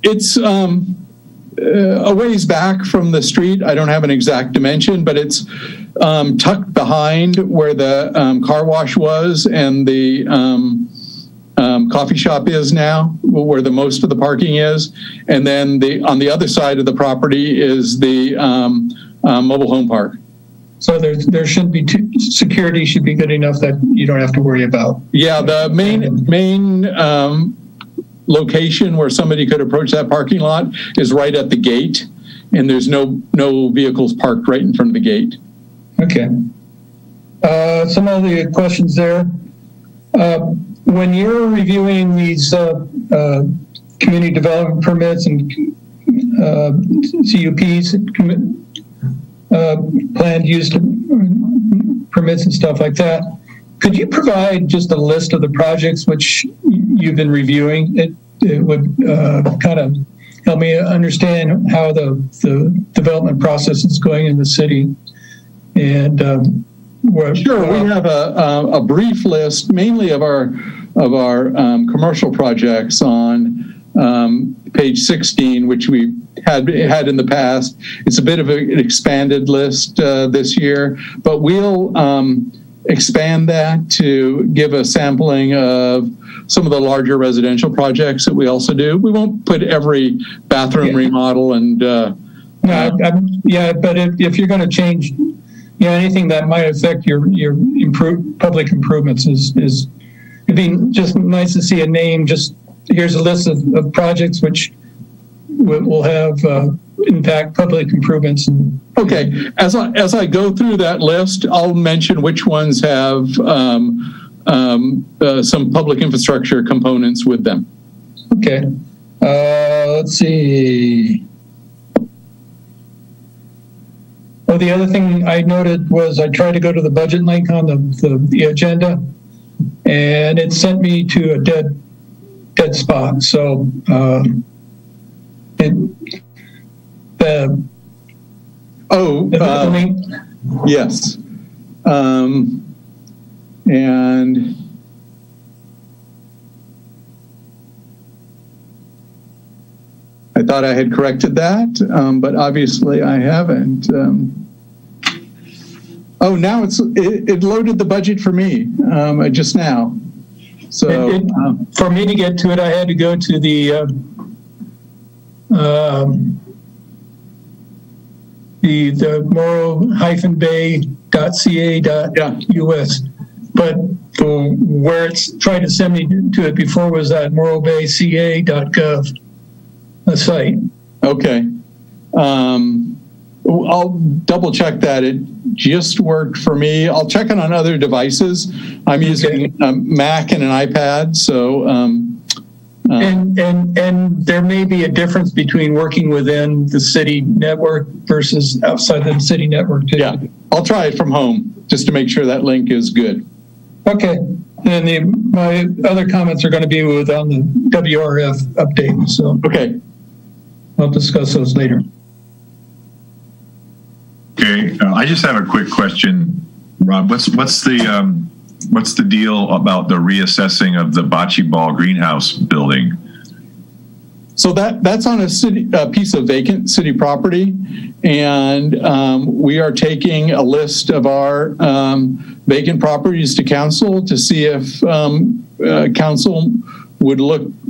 It's a ways back from the street. I don't have an exact dimension, but it's tucked behind where the car wash was and the coffee shop is now, where the most of the parking is. And then on the other side of the property is the mobile home park. So there should be security should be good enough that you don't have to worry about. Yeah, the main location where somebody could approach that parking lot is right at the gate, and there's no vehicles parked right in front of the gate. Okay. Some of the questions there. When you're reviewing these community development permits and CUPs, planned use permits and stuff like that, could you provide just a list of the projects which you've been reviewing? It would kind of help me understand how the development process is going in the city. And sure, we have a brief list, mainly of our commercial projects on page 16, which we had in the past. It's a bit of an expanded list this year, but we'll expand that to give a sampling of some of the larger residential projects that we also do. We won't put every bathroom remodel and but if you're going to change anything that might affect your public improvements is it'd be just nice to see a name. Just here's a list of projects which will have impact public improvements. Okay, as I go through that list, I'll mention which ones have some public infrastructure components with them. Okay, let's see. Oh, the other thing I noted was I tried to go to the budget link on the agenda, and it sent me to a dead spot. So yes. And I thought I had corrected that, but obviously I haven't. Now it loaded the budget for me just now. So for me to get to it, I had to go to the Morrow-bay.ca.us but where it's tried to send me to it before was at morrowbayca.gov, a site. Okay. I'll double check that. It just worked for me. I'll check it on other devices. I'm using a Mac and an iPad, so. And there may be a difference between working within the city network versus outside the city network too. Yeah, I'll try it from home just to make sure that link is good. Okay. And my other comments are going to be on the WRF update. So okay, I'll discuss those later. Okay, I just have a quick question, Rob. What's the deal about the reassessing of the bocce ball greenhouse building? So that's on a piece of vacant city property, and we are taking a list of our vacant properties to council to see if council would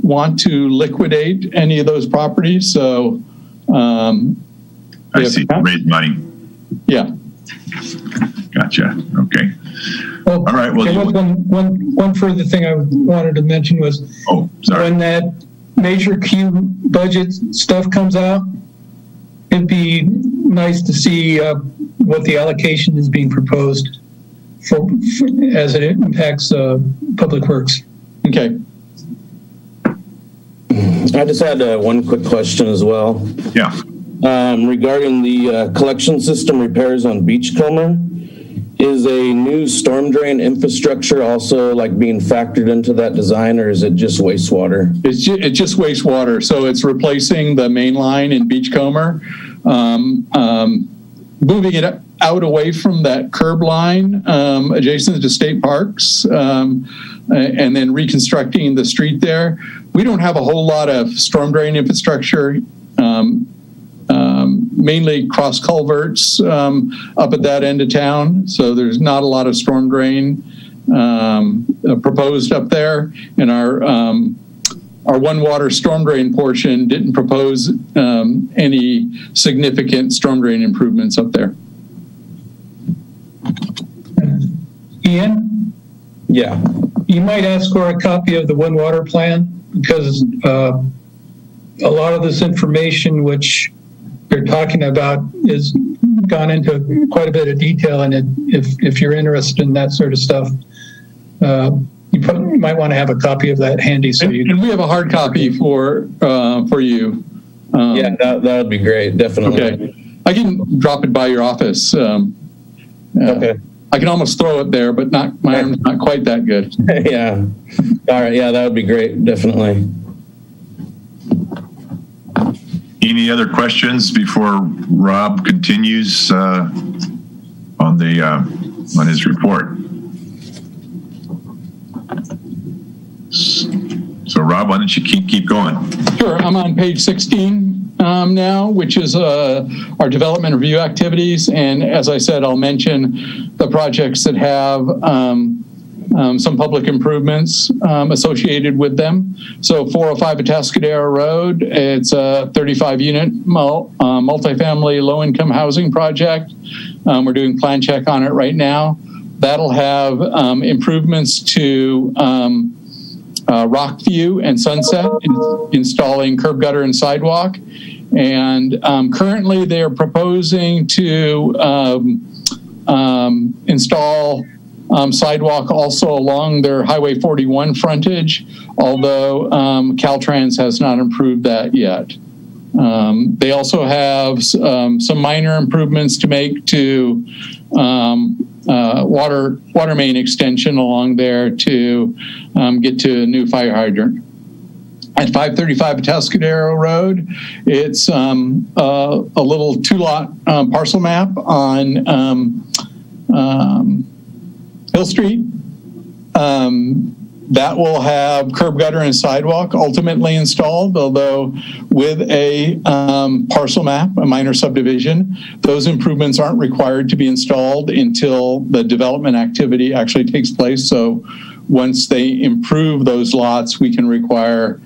want to liquidate any of those properties. So I see. Raise money. Yeah. Gotcha. Okay. Well, all right. Well, one further thing I wanted to mention was when that Measure Q budget stuff comes out, it'd be nice to see what the allocation is being proposed for as it impacts public works. Okay. I just had one quick question as well. Yeah. Regarding the collection system repairs on Beachcomber, is a new storm drain infrastructure also like being factored into that design, or is it just wastewater? It's just wastewater. So it's replacing the main line in Beachcomber, moving it out away from that curb line adjacent to state parks, and then reconstructing the street there. We don't have a whole lot of storm drain infrastructure. Mainly cross culverts up at that end of town. So there's not a lot of storm drain proposed up there. And our one water storm drain portion didn't propose any significant storm drain improvements up there. Ian? Yeah. You might ask for a copy of the one water plan, because a lot of this information which they're talking about is gone into quite a bit of detail in it. If you're interested in that sort of stuff, you might want to have a copy of that handy. So and we have a hard copy for you. Yeah, that would be great. Definitely. Okay, I can drop it by your office. Okay. I can almost throw it there, but my arm's not quite that good. Yeah. All right. Yeah, that would be great. Definitely. Any other questions before Rob continues on his report? So Rob, why don't you keep going? Sure. I'm on page 16 now, which is our development review activities. And as I said, I'll mention the projects that have some public improvements associated with them. So 405 Atascadero Road, it's a 35-unit multifamily low-income housing project. We're doing plan check on it right now. That'll have improvements to Rockview and Sunset, installing curb gutter and sidewalk. And currently they're proposing to install sidewalk also along their Highway 41 frontage, although Caltrans has not improved that yet. They also have some minor improvements to make to water main extension along there to get to a new fire hydrant. At 535 Atascadero Road, it's a little two-lot parcel map on Hill Street. That will have curb gutter and sidewalk ultimately installed, although with a parcel map, a minor subdivision, those improvements aren't required to be installed until the development activity actually takes place. So once they improve those lots, we can require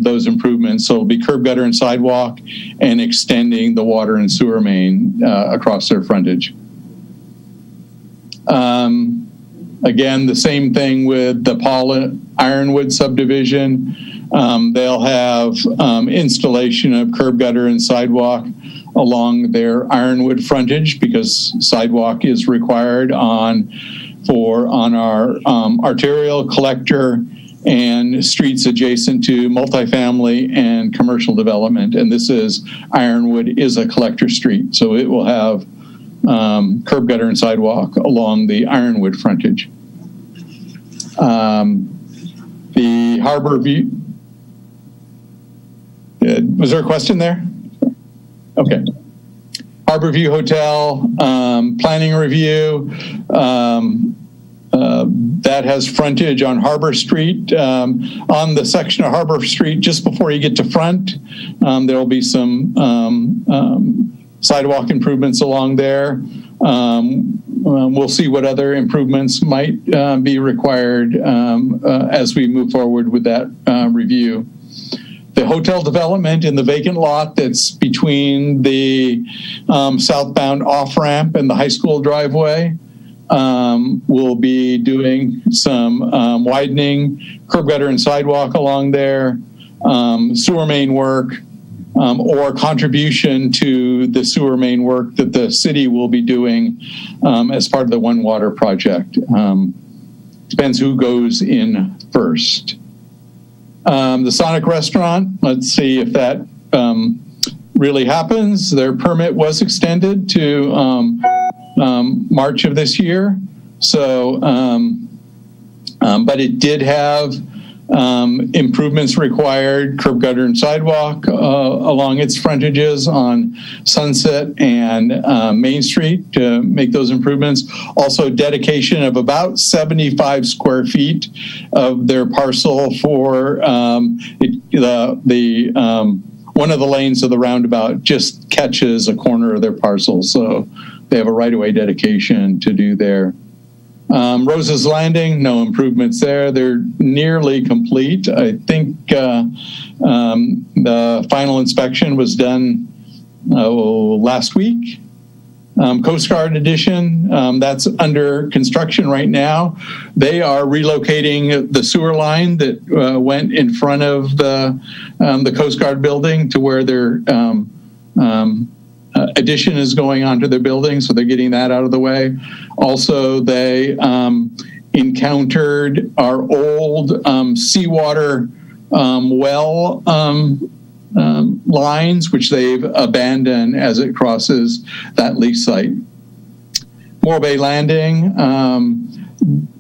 those improvements. So it'll be curb gutter and sidewalk and extending the water and sewer main across their frontage. Again, the same thing with the Paul Ironwood subdivision. They'll have installation of curb, gutter, and sidewalk along their Ironwood frontage, because sidewalk is required on our arterial, collector, and streets adjacent to multifamily and commercial development. And this is, Ironwood is a collector street, so it will have curb, gutter, and sidewalk along the Ironwood frontage. The Harborview, was there a question there? Okay. Harborview Hotel, planning review, that has frontage on Harbor Street. On the section of Harbor Street, just before you get to front, there will be some sidewalk improvements along there. We'll see what other improvements might be required as we move forward with that review. The hotel development in the vacant lot that's between the southbound off-ramp and the high school driveway, we'll be doing some widening, curb, gutter, and sidewalk along there, sewer main work, or contribution to the sewer main work that the city will be doing as part of the One Water project. Depends who goes in first. The Sonic Restaurant, let's see if that really happens. Their permit was extended to March of this year. So, but it did have improvements required, curb, gutter, and sidewalk along its frontages on Sunset and Main Street to make those improvements. Also, dedication of about 75 square feet of their parcel for one of the lanes of the roundabout just catches a corner of their parcel. So they have a right-of-way dedication to do there. Rose's Landing, no improvements there. They're nearly complete. I think the final inspection was done last week. Coast Guard Edition, that's under construction right now. They are relocating the sewer line that went in front of the Coast Guard building to where their addition is going onto their building, so they're getting that out of the way. Also, they encountered our old seawater well lines, which they've abandoned as it crosses that lease site. Morro Bay Landing,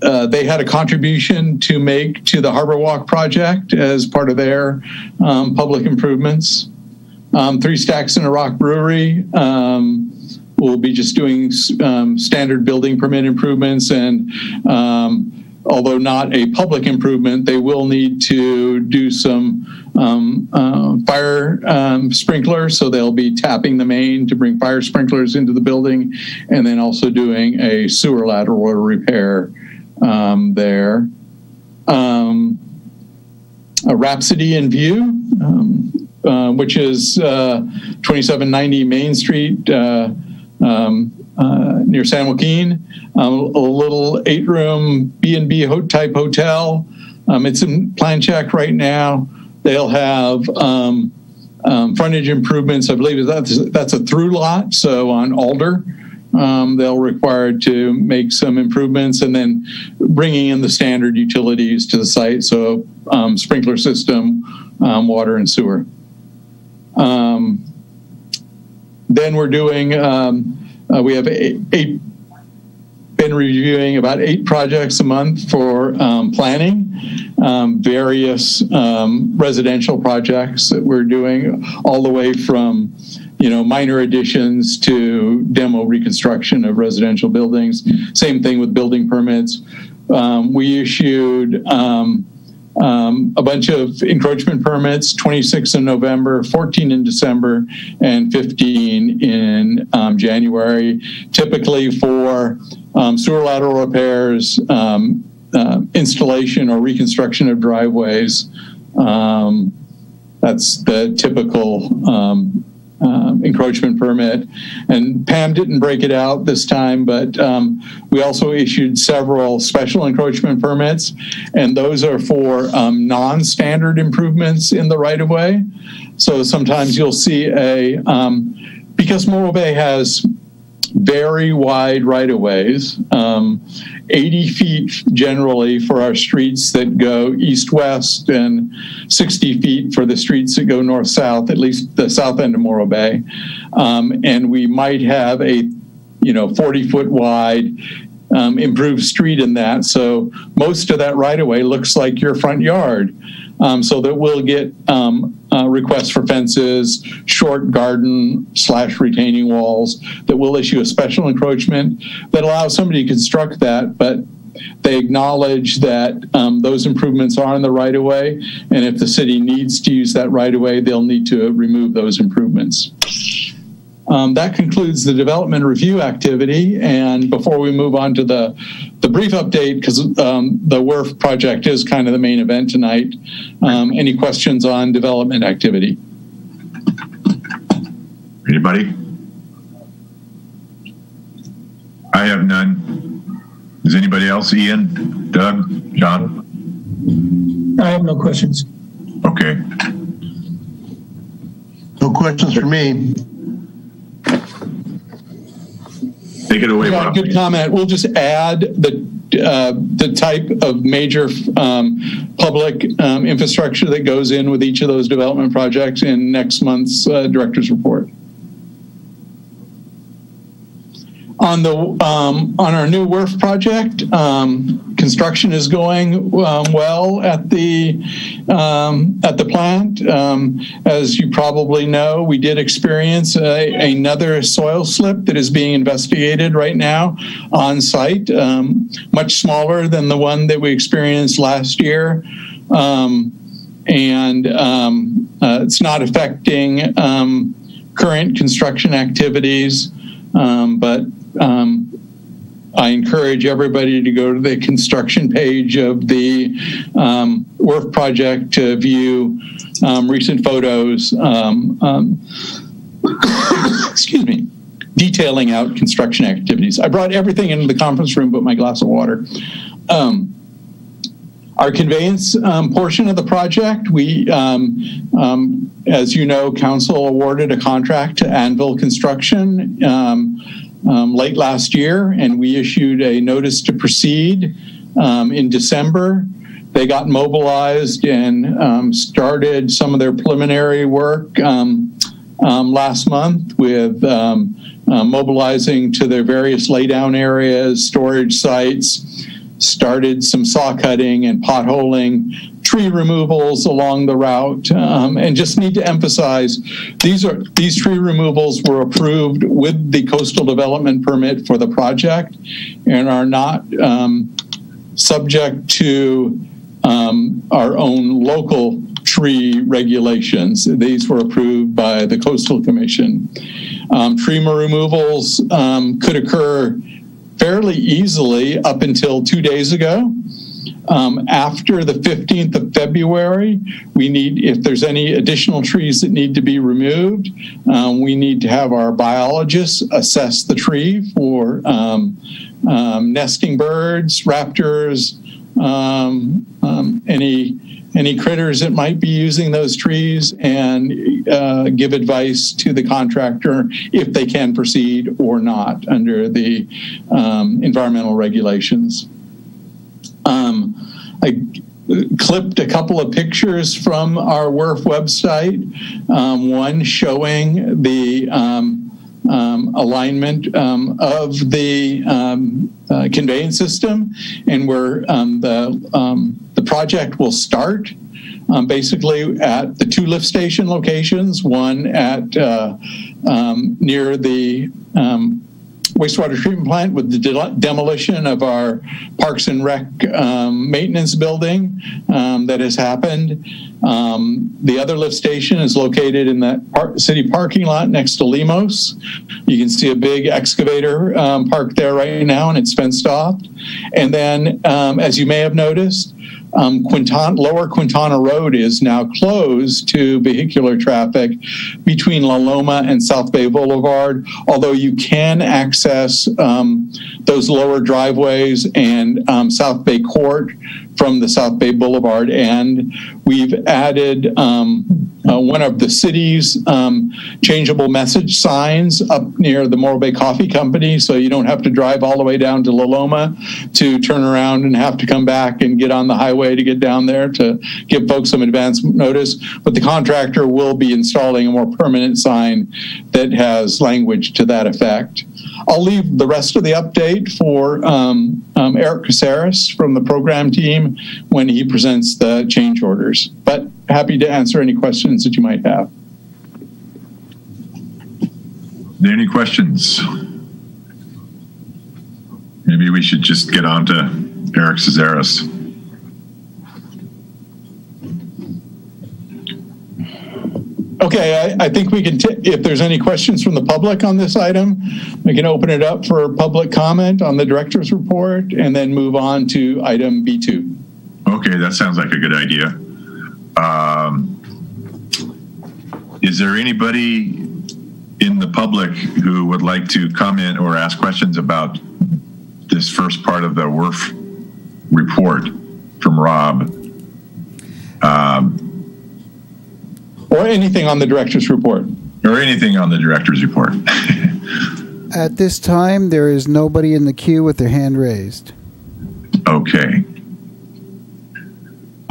they had a contribution to make to the Harbor Walk project as part of their public improvements. Three Stacks and a Rock Brewery, we'll be just doing standard building permit improvements, and although not a public improvement, they will need to do some fire sprinklers, so they'll be tapping the main to bring fire sprinklers into the building, and then also doing a sewer lateral repair there. A Rhapsody in View, which is 2790 Main Street near San Joaquin, a little 8-room B&B type hotel. It's in plan check right now. They'll have frontage improvements. I believe that's a through lot, so on Alder. They'll require to make some improvements, and then bringing in the standard utilities to the site, so sprinkler system, water and sewer. Then we're doing, we have been reviewing about 8 projects a month for planning, various residential projects that we're doing, all the way from minor additions to demo reconstruction of residential buildings. Same thing with building permits. We issued a bunch of encroachment permits, 26 in November, 14 in December, and 15 in January, typically for sewer lateral repairs, installation or reconstruction of driveways. That's the typical encroachment permit. And Pam didn't break it out this time, but we also issued several special encroachment permits, and those are for non-standard improvements in the right-of-way. So sometimes you'll see because Morro Bay has very wide right-of-ways, 80 feet generally for our streets that go east-west and 60 feet for the streets that go north-south, at least the south end of Morro Bay. And we might have a 40-foot wide improved street in that. So most of that right-of-way looks like your front yard. So that we'll get requests for fences, short garden/retaining walls, that will issue a special encroachment that allows somebody to construct that, but they acknowledge that those improvements are in the right-of-way, and if the city needs to use that right-of-way, they'll need to remove those improvements. That concludes the development review activity. And before we move on to the brief update, because the WRF project is kind of the main event tonight, any questions on development activity? Anybody? I have none. Does anybody else? Ian, Doug, John? I have no questions. Okay. No questions for me. Take it away, Bob. Good comment. We'll just add the type of major public infrastructure that goes in with each of those development projects in next month's director's report. On our new WRF project, construction is going well at the plant. As you probably know, we did experience another soil slip that is being investigated right now on site, much smaller than the one that we experienced last year, and it's not affecting current construction activities, but I encourage everybody to go to the construction page of the WRF project to view recent photos, excuse me, detailing out construction activities. I brought everything into the conference room but my glass of water. Our conveyance portion of the project, we, as you know, council awarded a contract to Anvil Construction late last year, and we issued a notice to proceed in December. They got mobilized and started some of their preliminary work last month with mobilizing to their various laydown areas, storage sites, started some saw cutting and potholing, tree removals along the route, and just need to emphasize these tree removals were approved with the coastal development permit for the project and are not subject to our own local tree regulations. These were approved by the Coastal Commission. Tree removals could occur fairly easily up until 2 days ago. After the 15th of February, we need, if there's any additional trees that need to be removed, we need to have our biologists assess the tree for nesting birds, raptors, any critters that might be using those trees, and give advice to the contractor if they can proceed or not under the environmental regulations. I clipped a couple of pictures from our WRF website, one showing the alignment of the conveyance system, and where the project will start basically at the two lift station locations, one at near the wastewater treatment plant with the demolition of our Parks and Rec maintenance building that has happened. The other lift station is located in that city parking lot next to Limos. You can see a big excavator parked there right now, and it's fenced off. And then, as you may have noticed, Lower Quintana Road is now closed to vehicular traffic between La Loma and South Bay Boulevard, although you can access those lower driveways and South Bay Court from the South Bay Boulevard end. We've added one of the city's changeable message signs up near the Morro Bay Coffee Company, so you don't have to drive all the way down to La Loma to turn around and have to come back and get on the highway to get down there, to give folks some advance notice. But the contractor will be installing a more permanent sign that has language to that effect. I'll leave the rest of the update for Eric Caceres from the program team when he presents the change orders, but happy to answer any questions that you might have. Are there any questions? Maybe we should just get on to Eric Caceres. Okay, I think we can, if there's any questions from the public on this item, we can open it up for public comment on the director's report and then move on to item B2. Okay, that sounds like a good idea. Is there anybody in the public who would like to comment or ask questions about this first part of the WRF report from Rob? Or anything on the director's report. Or anything on the director's report. At this time, there is nobody in the queue with their hand raised. Okay.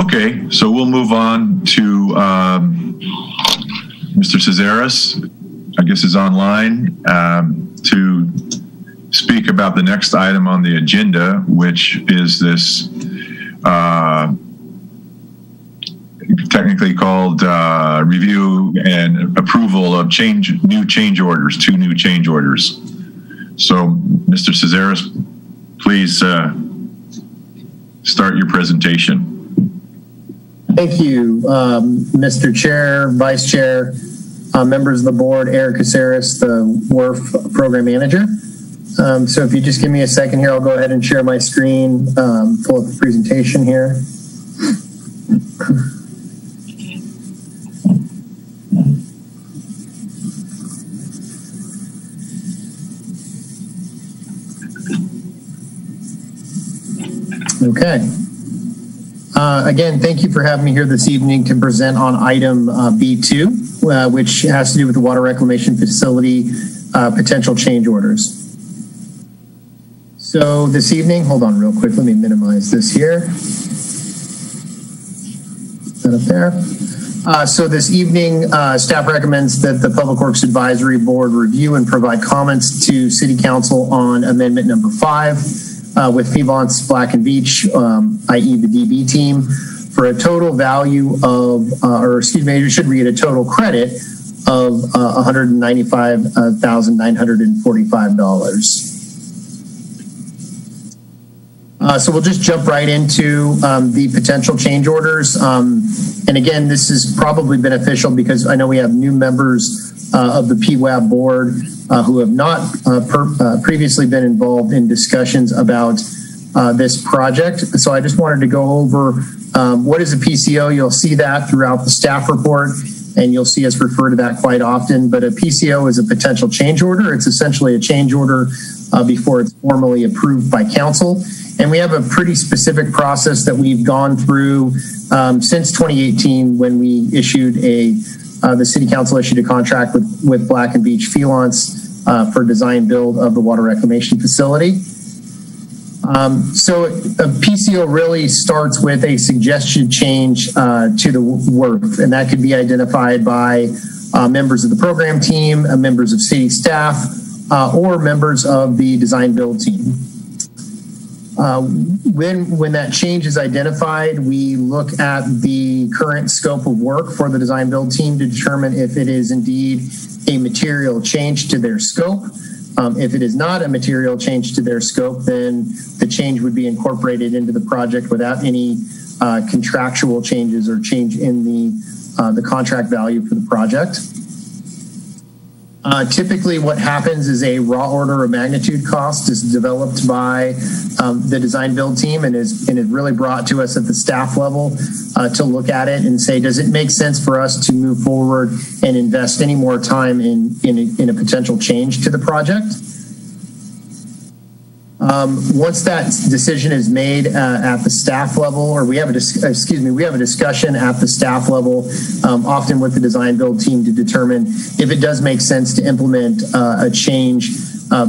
Okay, so we'll move on to Mr. Caceres, I guess is online, to speak about the next item on the agenda, which is this technically called review and approval of new change orders, 2 new change orders. So, Mr. Caceres, please start your presentation. Thank you, Mr. Chair, Vice Chair, members of the board, Eric Caceres, the WRF Program Manager. So if you just give me a second here, I'll go ahead and share my screen, pull up the presentation here. Okay. Again, thank you for having me here this evening to present on item B2, which has to do with the water reclamation facility potential change orders. So this evening, hold on real quick, let me minimize this here. That up there. So this evening, staff recommends that the Public Works Advisory Board review and provide comments to City Council on amendment number 5. With Pavement Black and Beach, i.e. the DB team, for a total value of, or excuse me, you should read a total credit of $195,945. So we'll just jump right into the potential change orders. And again, this is probably beneficial because I know we have new members of the PWAB board who have not previously been involved in discussions about this project. So I just wanted to go over what is a PCO. You'll see that throughout the staff report, and you'll see us refer to that quite often. But a PCO is a potential change order. It's essentially a change order before it's formally approved by council. And we have a pretty specific process that we've gone through since 2018 when we issued the City Council issued a contract with Black and Beach Felance for design build of the water reclamation facility. So a PCO really starts with a suggestion change to the work, and that could be identified by members of the program team, members of city staff, or members of the design build team. When that change is identified, we look at the current scope of work for the design build team to determine if it is indeed a material change to their scope. If it is not a material change to their scope, then the change would be incorporated into the project without any contractual changes or change in the contract value for the project. Typically what happens is a raw order of magnitude cost is developed by the design build team and is really brought to us at the staff level to look at it and say, does it make sense for us to move forward and invest any more time in a potential change to the project? Once that decision is made at the staff level, or we have a discussion at the staff level, often with the design build team to determine if it does make sense to implement a change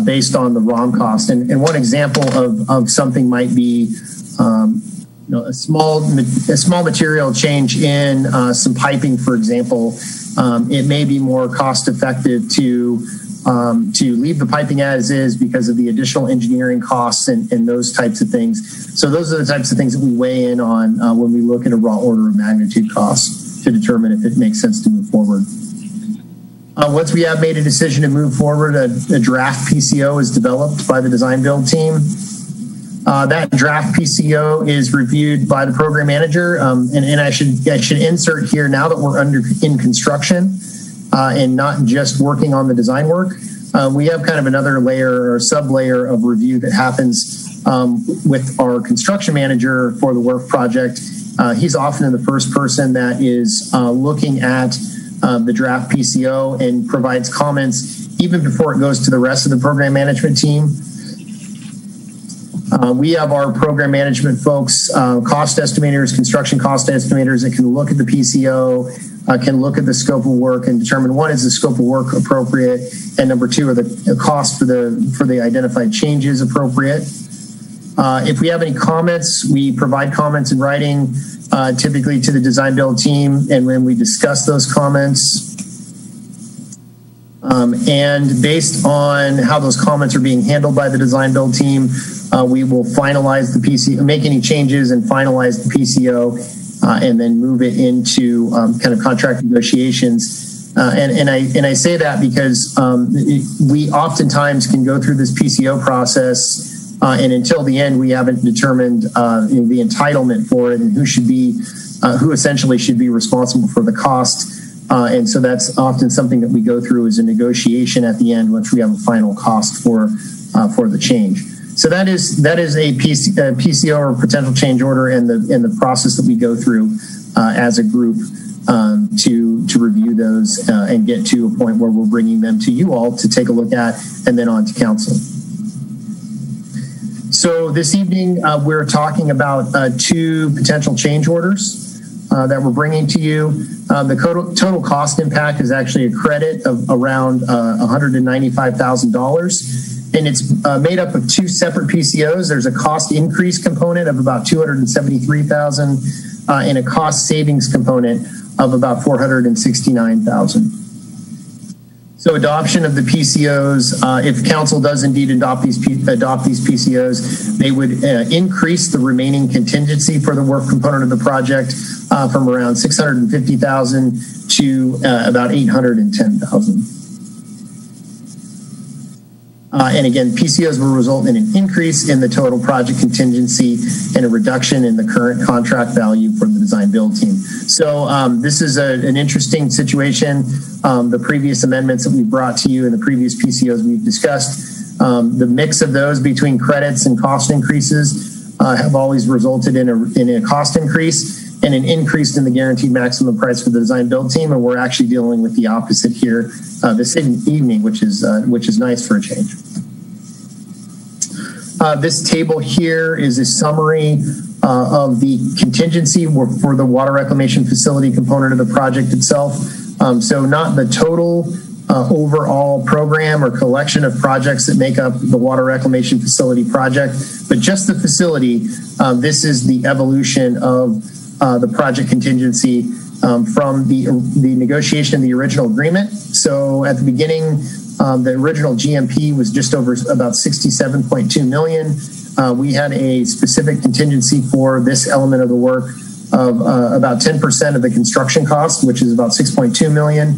based on the ROM cost. And one example of something might be a small material change in some piping, for example. It may be more cost effective to leave the piping as is because of the additional engineering costs and those types of things. So those are the types of things that we weigh in on when we look at a raw order of magnitude costs to determine if it makes sense to move forward. Once we have made a decision to move forward, a draft PCO is developed by the design build team. That draft PCO is reviewed by the program manager, and I should insert here, now that we're in construction, and not just working on the design work, we have kind of another layer or sub-layer of review that happens with our construction manager for the work project. He's often the first person that is looking at the draft PCO and provides comments even before it goes to the rest of the program management team. We have our program management folks, cost estimators, construction cost estimators that can look at the PCO, can look at the scope of work and determine, one, is the scope of work appropriate, and number two, are the costs for the identified changes appropriate. If we have any comments, we provide comments in writing, typically to the design build team, and when we discuss those comments, and based on how those comments are being handled by the design build team, we will finalize the PCO, make any changes and finalize the PCO, and then move it into kind of contract negotiations. And I say that because we oftentimes can go through this PCO process, and until the end, we haven't determined the entitlement for it and who essentially should be responsible for the cost. And so that's often something that we go through as a negotiation at the end once we have a final cost for the change. So that is a PCO or potential change order and the process that we go through as a group to review those and get to a point where we're bringing them to you all to take a look at and then on to council. So this evening we're talking about two potential change orders that we're bringing to you. The total cost impact is actually a credit of around $195,000. And it's made up of two separate PCOs. There's a cost increase component of about $273,000 and a cost savings component of about $469,000. So adoption of the PCOs, if council does indeed adopt these PCOs, they would increase the remaining contingency for the work component of the project from around $650,000 to about $810,000. And again, PCOs will result in an increase in the total project contingency and a reduction in the current contract value for the design build team. So this is an interesting situation. The previous amendments that we brought to you and the previous PCOs we've discussed, the mix of those between credits and cost increases have always resulted in a cost increase and an increase in the guaranteed maximum price for the design build team. And we're actually dealing with the opposite here this evening, which is nice for a change. This table here is a summary of the contingency for the water reclamation facility component of the project itself. So not the total overall program or collection of projects that make up the water reclamation facility project, but just the facility. This is the evolution of the project contingency from the negotiation of the original agreement. So at the beginning, the original GMP was just over about $67.2 million. We had a specific contingency for this element of the work of about 10% of the construction cost, which is about $6.2 million.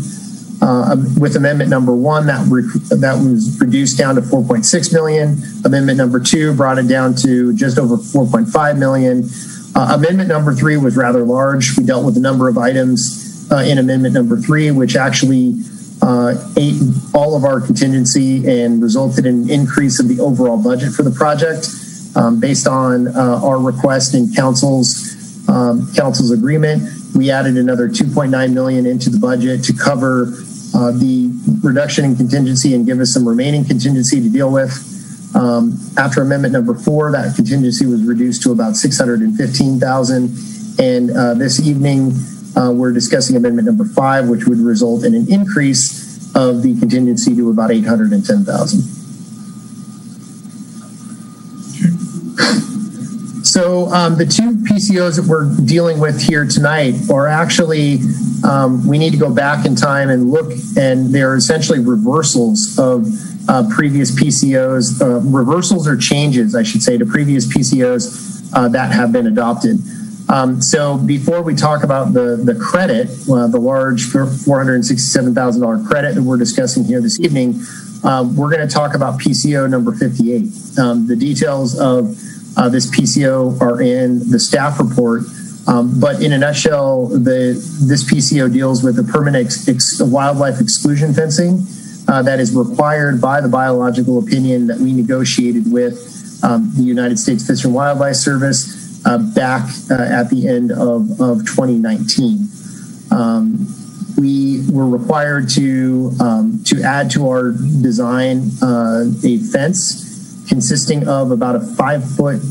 With amendment number 1, that was reduced down to $4.6 million. Amendment number 2 brought it down to just over $4.5 million. Amendment number 3 was rather large. We dealt with a number of items in amendment number 3, which actually ate all of our contingency and resulted in an increase of the overall budget for the project. Based on our request and council's agreement, we added another $2.9 million into the budget to cover the reduction in contingency and give us some remaining contingency to deal with. After amendment number 4, that contingency was reduced to about $615,000. And this evening, we're discussing amendment number 5, which would result in an increase of the contingency to about $810,000. So the two PCOs that we're dealing with here tonight are actually, we need to go back in time and look, and they're essentially reversals of previous PCOs, reversals or changes, I should say, to previous PCOs that have been adopted. So before we talk about the credit, the large $467,000 credit that we're discussing here this evening, we're going to talk about PCO number 58. The details of this PCO are in the staff report, but in a nutshell, this PCO deals with the permanent wildlife exclusion fencing that is required by the biological opinion that we negotiated with the United States Fish and Wildlife Service back at the end of 2019. We were required to add to our design a fence consisting of about a 5-foot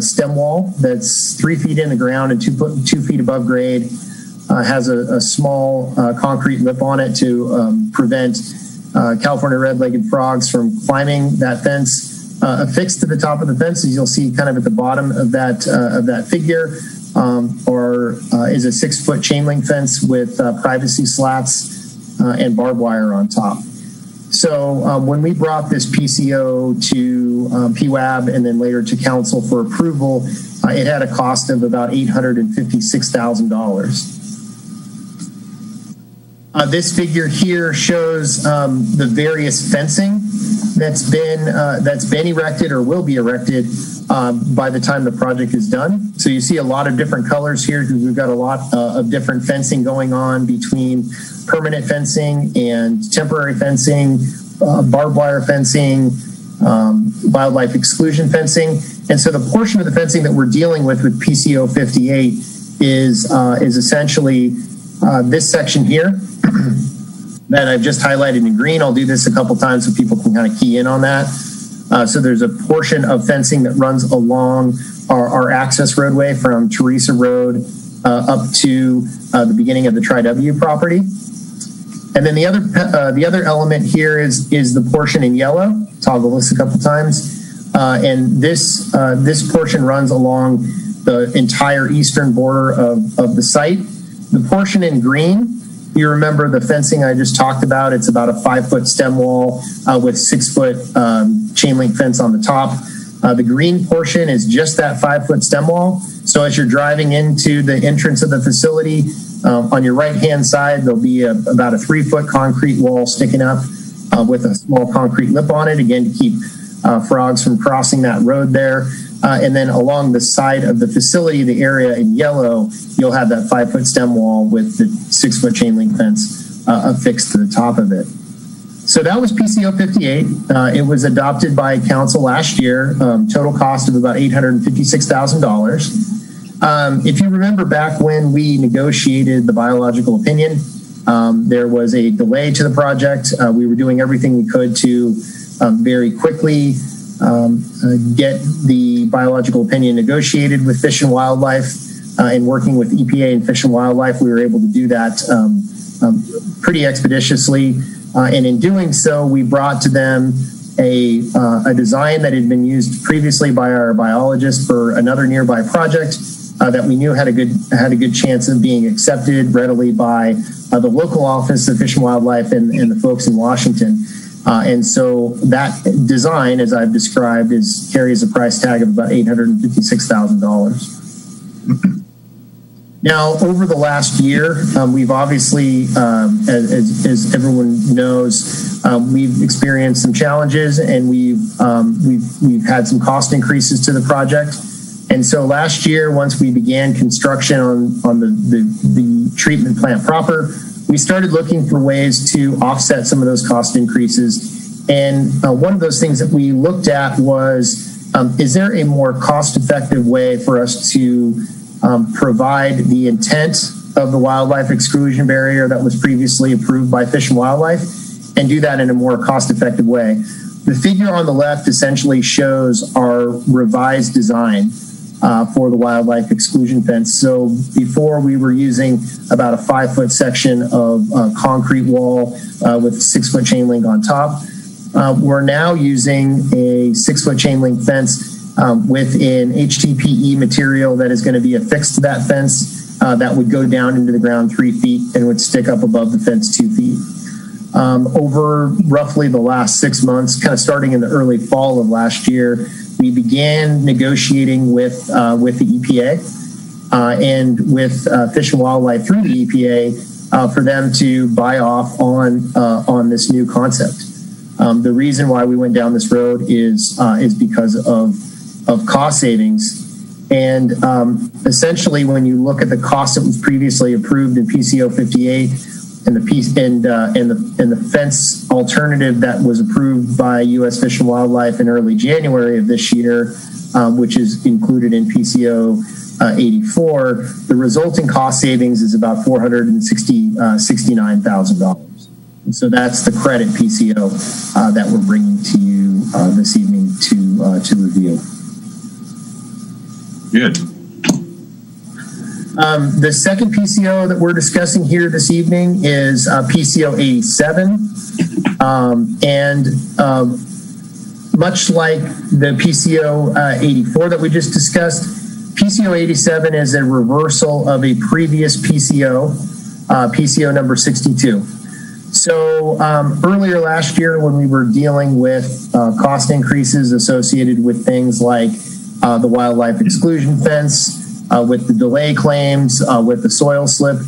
stem wall that's 3 feet in the ground and 2 feet above grade, has a small concrete lip on it to prevent California red-legged frogs from climbing that fence. Affixed to the top of the fence, as you'll see kind of at the bottom of that figure, is a 6-foot chain link fence with privacy slats and barbed wire on top. So when we brought this PCO to PWAB and then later to council for approval, it had a cost of about $856,000. This figure here shows the various fencing that's been erected or will be erected by the time the project is done. So you see a lot of different colors here because we've got a lot of different fencing going on between permanent fencing and temporary fencing, barbed wire fencing, wildlife exclusion fencing. And so the portion of the fencing that we're dealing with PCO 58 is essentially this section here that I've just highlighted in green. I'll do this a couple times so people can kind of key in on that. So there's a portion of fencing that runs along our access roadway from Teresa Road up to the beginning of the Tri-W property. And then the other element here is the portion in yellow. Toggle this a couple times. And this portion runs along the entire eastern border of the site. The portion in green, you remember the fencing I just talked about. It's about a 5-foot stem wall with 6-foot chain link fence on the top. The green portion is just that 5-foot stem wall. So as you're driving into the entrance of the facility, on your right-hand side, there'll be about a 3-foot concrete wall sticking up with a small concrete lip on it, again, to keep frogs from crossing that road there. And then along the side of the facility, the area in yellow, you'll have that 5-foot stem wall with the 6-foot chain link fence affixed to the top of it. So that was PCO 58. It was adopted by council last year, total cost of about $856,000. If you remember back when we negotiated the biological opinion, there was a delay to the project. We were doing everything we could to very quickly get the biological opinion negotiated with Fish and Wildlife, and working with EPA and Fish and Wildlife, we were able to do that pretty expeditiously. And in doing so, we brought to them a design that had been used previously by our biologist for another nearby project that we knew had a good chance of being accepted readily by the local office of Fish and Wildlife and the folks in Washington. And so that design, as I've described, carries a price tag of about $856,000. Now, over the last year, we've obviously, as everyone knows, we've experienced some challenges, and we've had some cost increases to the project. And so last year, once we began construction on the treatment plant proper, we started looking for ways to offset some of those cost increases. And one of those things that we looked at was, is there a more cost-effective way for us to provide the intent of the wildlife exclusion barrier that was previously approved by Fish and Wildlife and do that in a more cost-effective way? The figure on the left essentially shows our revised design for the wildlife exclusion fence. So before we were using about a 5-foot section of concrete wall with a 6-foot chain link on top. We're now using a 6-foot chain link fence with an HDPE material that is going to be affixed to that fence that would go down into the ground 3 feet and would stick up above the fence 2 feet. Over roughly the last 6 months, kind of starting in the early fall of last year, we began negotiating with the EPA and with Fish and Wildlife through the EPA for them to buy off on this new concept. The reason why we went down this road is because of cost savings. And essentially, when you look at the cost that was previously approved in PCO 58 and the fence alternative that was approved by U.S. Fish and Wildlife in early January of this year, which is included in PCO 84, the resulting cost savings is about $469,000. And so that's the credit PCO that we're bringing to you this evening to review. Good. The second PCO that we're discussing here this evening is PCO 87. Much like the PCO 84 that we just discussed, PCO 87 is a reversal of a previous PCO, PCO number 62. So earlier last year, when we were dealing with cost increases associated with things like the wildlife exclusion fence, with the delay claims, with the soil slip,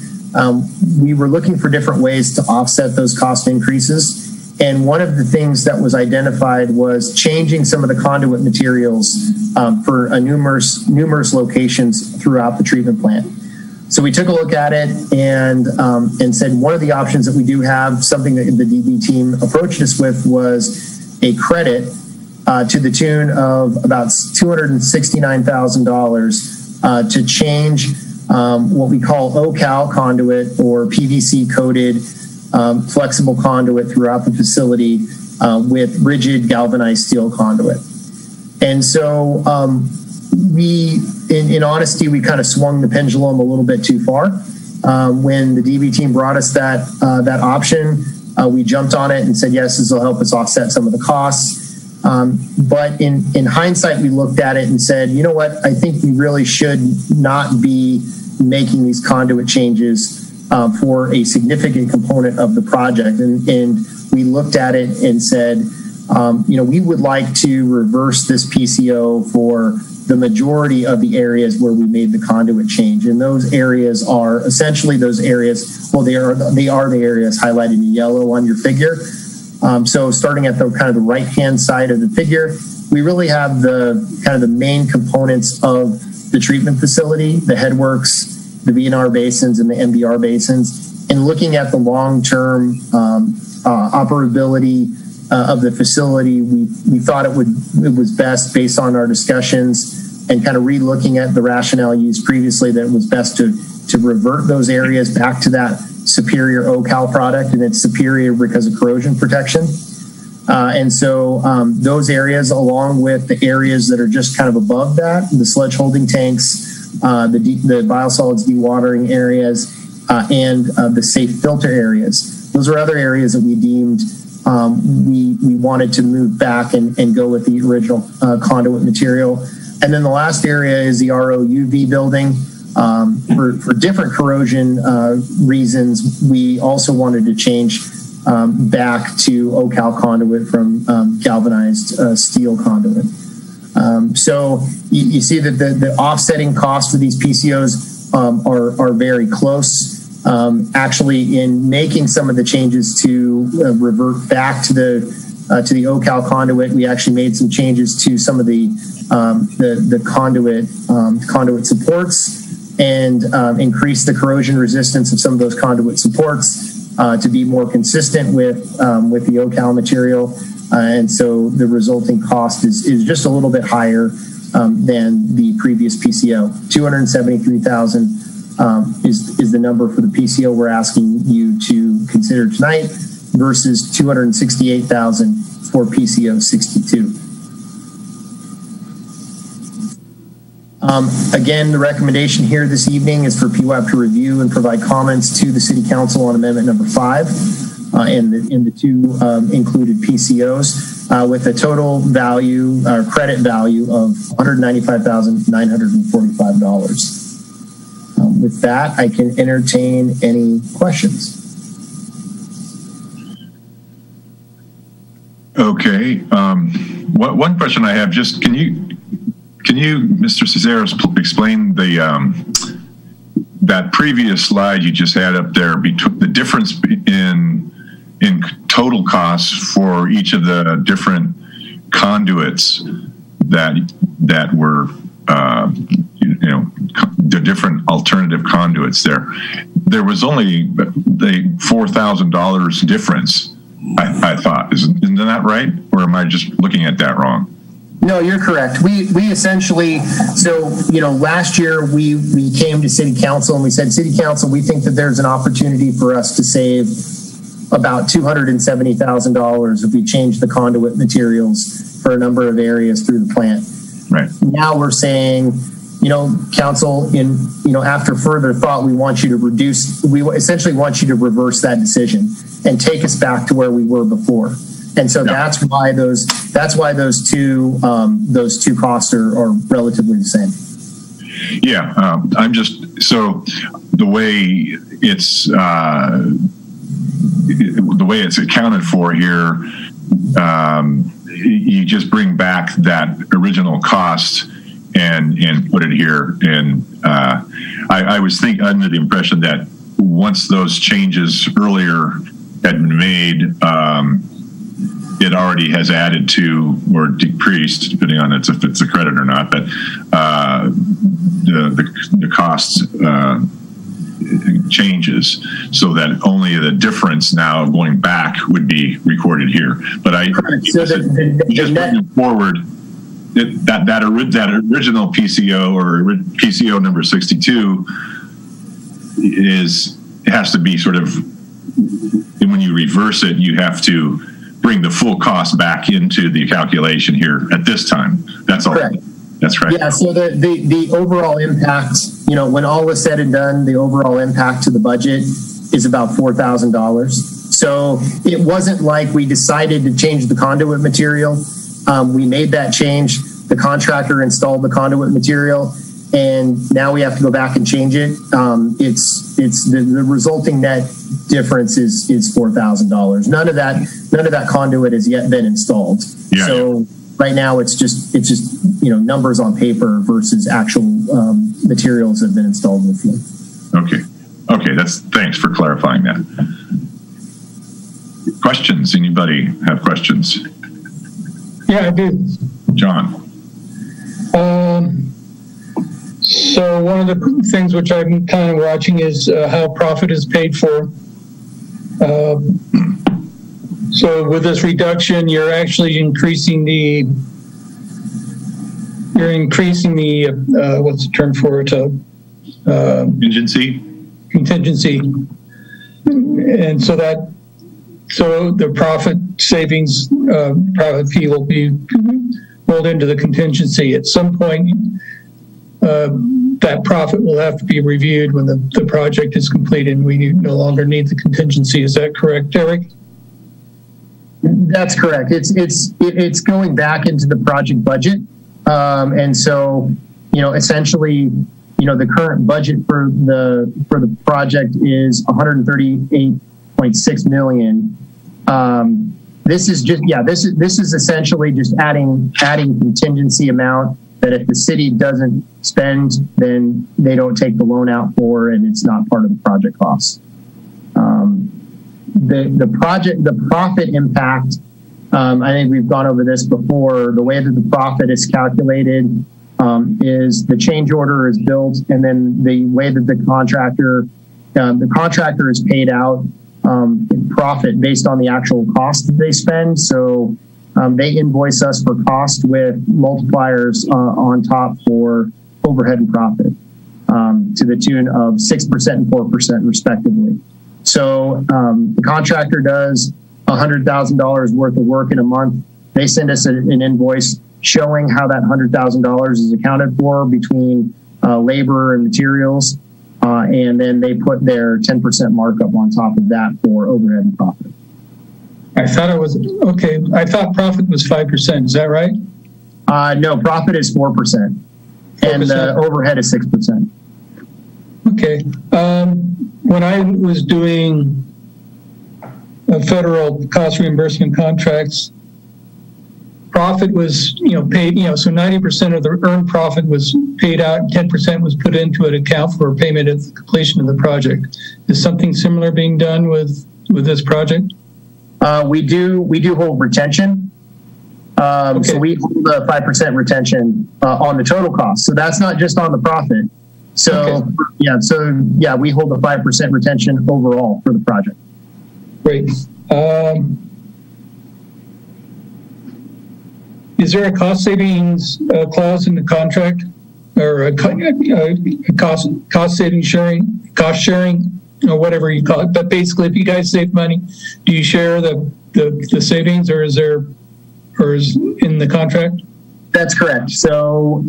we were looking for different ways to offset those cost increases. And one of the things that was identified was changing some of the conduit materials for numerous locations throughout the treatment plant. So we took a look at it and said one of the options that we do have, something that the DB team approached us with, was a credit to the tune of about $269,000 to change what we call OCal conduit or PVC coated flexible conduit throughout the facility with rigid galvanized steel conduit. And so we, in honesty, we kind of swung the pendulum a little bit too far. When the DB team brought us that option, we jumped on it and said, yes, this will help us offset some of the costs. But in hindsight, we looked at it and said, you know what, I think we really should not be making these conduit changes for a significant component of the project. And we looked at it and said, you know, we would like to reverse this PCO for the majority of the areas where we made the conduit change. And those areas are essentially those areas, well, they are the areas highlighted in yellow on your figure. So starting at the kind of the right-hand side of the figure, we really have the kind of the main components of the treatment facility, the headworks, the VNR basins, and the MBR basins. And looking at the long-term operability of the facility, we thought it was best, based on our discussions and kind of re-looking at the rationale used previously, that it was best to revert those areas back to that superior OCal product, and it's superior because of corrosion protection. And so those areas, along with the areas that are just kind of above that, the sludge holding tanks, the biosolids dewatering areas, and the safe filter areas, those are other areas that we deemed we wanted to move back and go with the original conduit material. And then the last area is the ROUV building. For different corrosion reasons, we also wanted to change back to OCal conduit from galvanized steel conduit. So you see that the offsetting costs for these PCOs are very close. Actually, in making some of the changes to revert back to the OCal conduit, we actually made some changes to some of the conduit supports and increase the corrosion resistance of some of those conduit supports. to be more consistent with the OCal material. And so the resulting cost is just a little bit higher than the previous PCO. $273,000 is the number for the PCO we're asking you to consider tonight versus $268,000 for PCO 62. Again, the recommendation here this evening is for PWAP to review and provide comments to the City Council on Amendment Number 5 in the two included PCOs with a total value or credit value of $195,945. With that, I can entertain any questions. Okay. One question I have, just can you, Mr. Cesaros, explain that previous slide you just had up there, between the difference in total costs for each of the different conduits that were the different alternative conduits there. There was only the $4,000 difference, I thought. Isn't that right? Or am I just looking at that wrong? No, you're correct. We essentially, last year we came to City Council and we said, City Council, we think that there's an opportunity for us to save about $270,000 if we change the conduit materials for a number of areas through the plant. Right. Now we're saying, Council, after further thought, we essentially want you to reverse that decision and take us back to where we were before. And so that's why those two costs are relatively the same. Yeah, I'm just, so the way it's accounted for here, you just bring back that original cost and put it here. And I was under the impression that once those changes earlier had been made, it already has added to or decreased, depending on if it's a credit or not, but the costs changes so that only the difference now going back would be recorded here. But just moving forward, that original PCO or PCO number 62 has to be sort of, when you reverse it, you have to bring the full cost back into the calculation here at this time. That's all. Correct. That's right. Yeah. So the overall impact, when all is said and done, the overall impact to the budget is about $4,000. So it wasn't like we decided to change the conduit material. We made that change. The contractor installed the conduit material, and now we have to go back and change it. It's the resulting net difference is $4,000. None of that conduit has yet been installed. Yeah, so right now it's just numbers on paper versus actual materials that have been installed in the field. Okay. Thanks for clarifying that. Questions? Anybody have questions? Yeah, I do. John. So one of the things which I'm kind of watching is how profit is paid for. So with this reduction, you're actually increasing the what's the term for it? Contingency. And so the profit savings, profit fee will be rolled into the contingency. At some point, that profit will have to be reviewed when the project is completed and we no longer need the contingency. Is that correct, Eric? That's correct. It's going back into the project budget. And so, essentially, the current budget for the project is $138.6 million. This is essentially just adding contingency amount that if the city doesn't spend, then they don't take the loan out for, and it's not part of the project costs. The profit impact, I think we've gone over this before. The way that the profit is calculated is the change order is built, and then the way that the contractor is paid out profit based on the actual cost that they spend. So they invoice us for cost with multipliers on top for overhead and profit to the tune of 6% and 4% respectively. So the contractor does $100,000 worth of work in a month. They send us an invoice showing how that $100,000 is accounted for between labor and materials. And then they put their 10% markup on top of that for overhead and profit. I thought it was, okay, I thought profit was 5%. Is that right? No, profit is 4%. And the overhead is 6%. Okay. When I was doing federal cost reimbursement contracts, profit was, paid, so 90% of the earned profit was paid out, 10% was put into an account for payment at the completion of the project. Is something similar being done with this project? We do hold retention. Okay. So we hold a 5% retention on the total cost. So that's not just on the profit. So okay. We hold a 5% retention overall for the project. Great. Is there a cost savings clause in the contract, or a cost saving sharing, cost sharing, or whatever you call it? But basically, if you guys save money, do you share the savings, or is in the contract? That's correct. So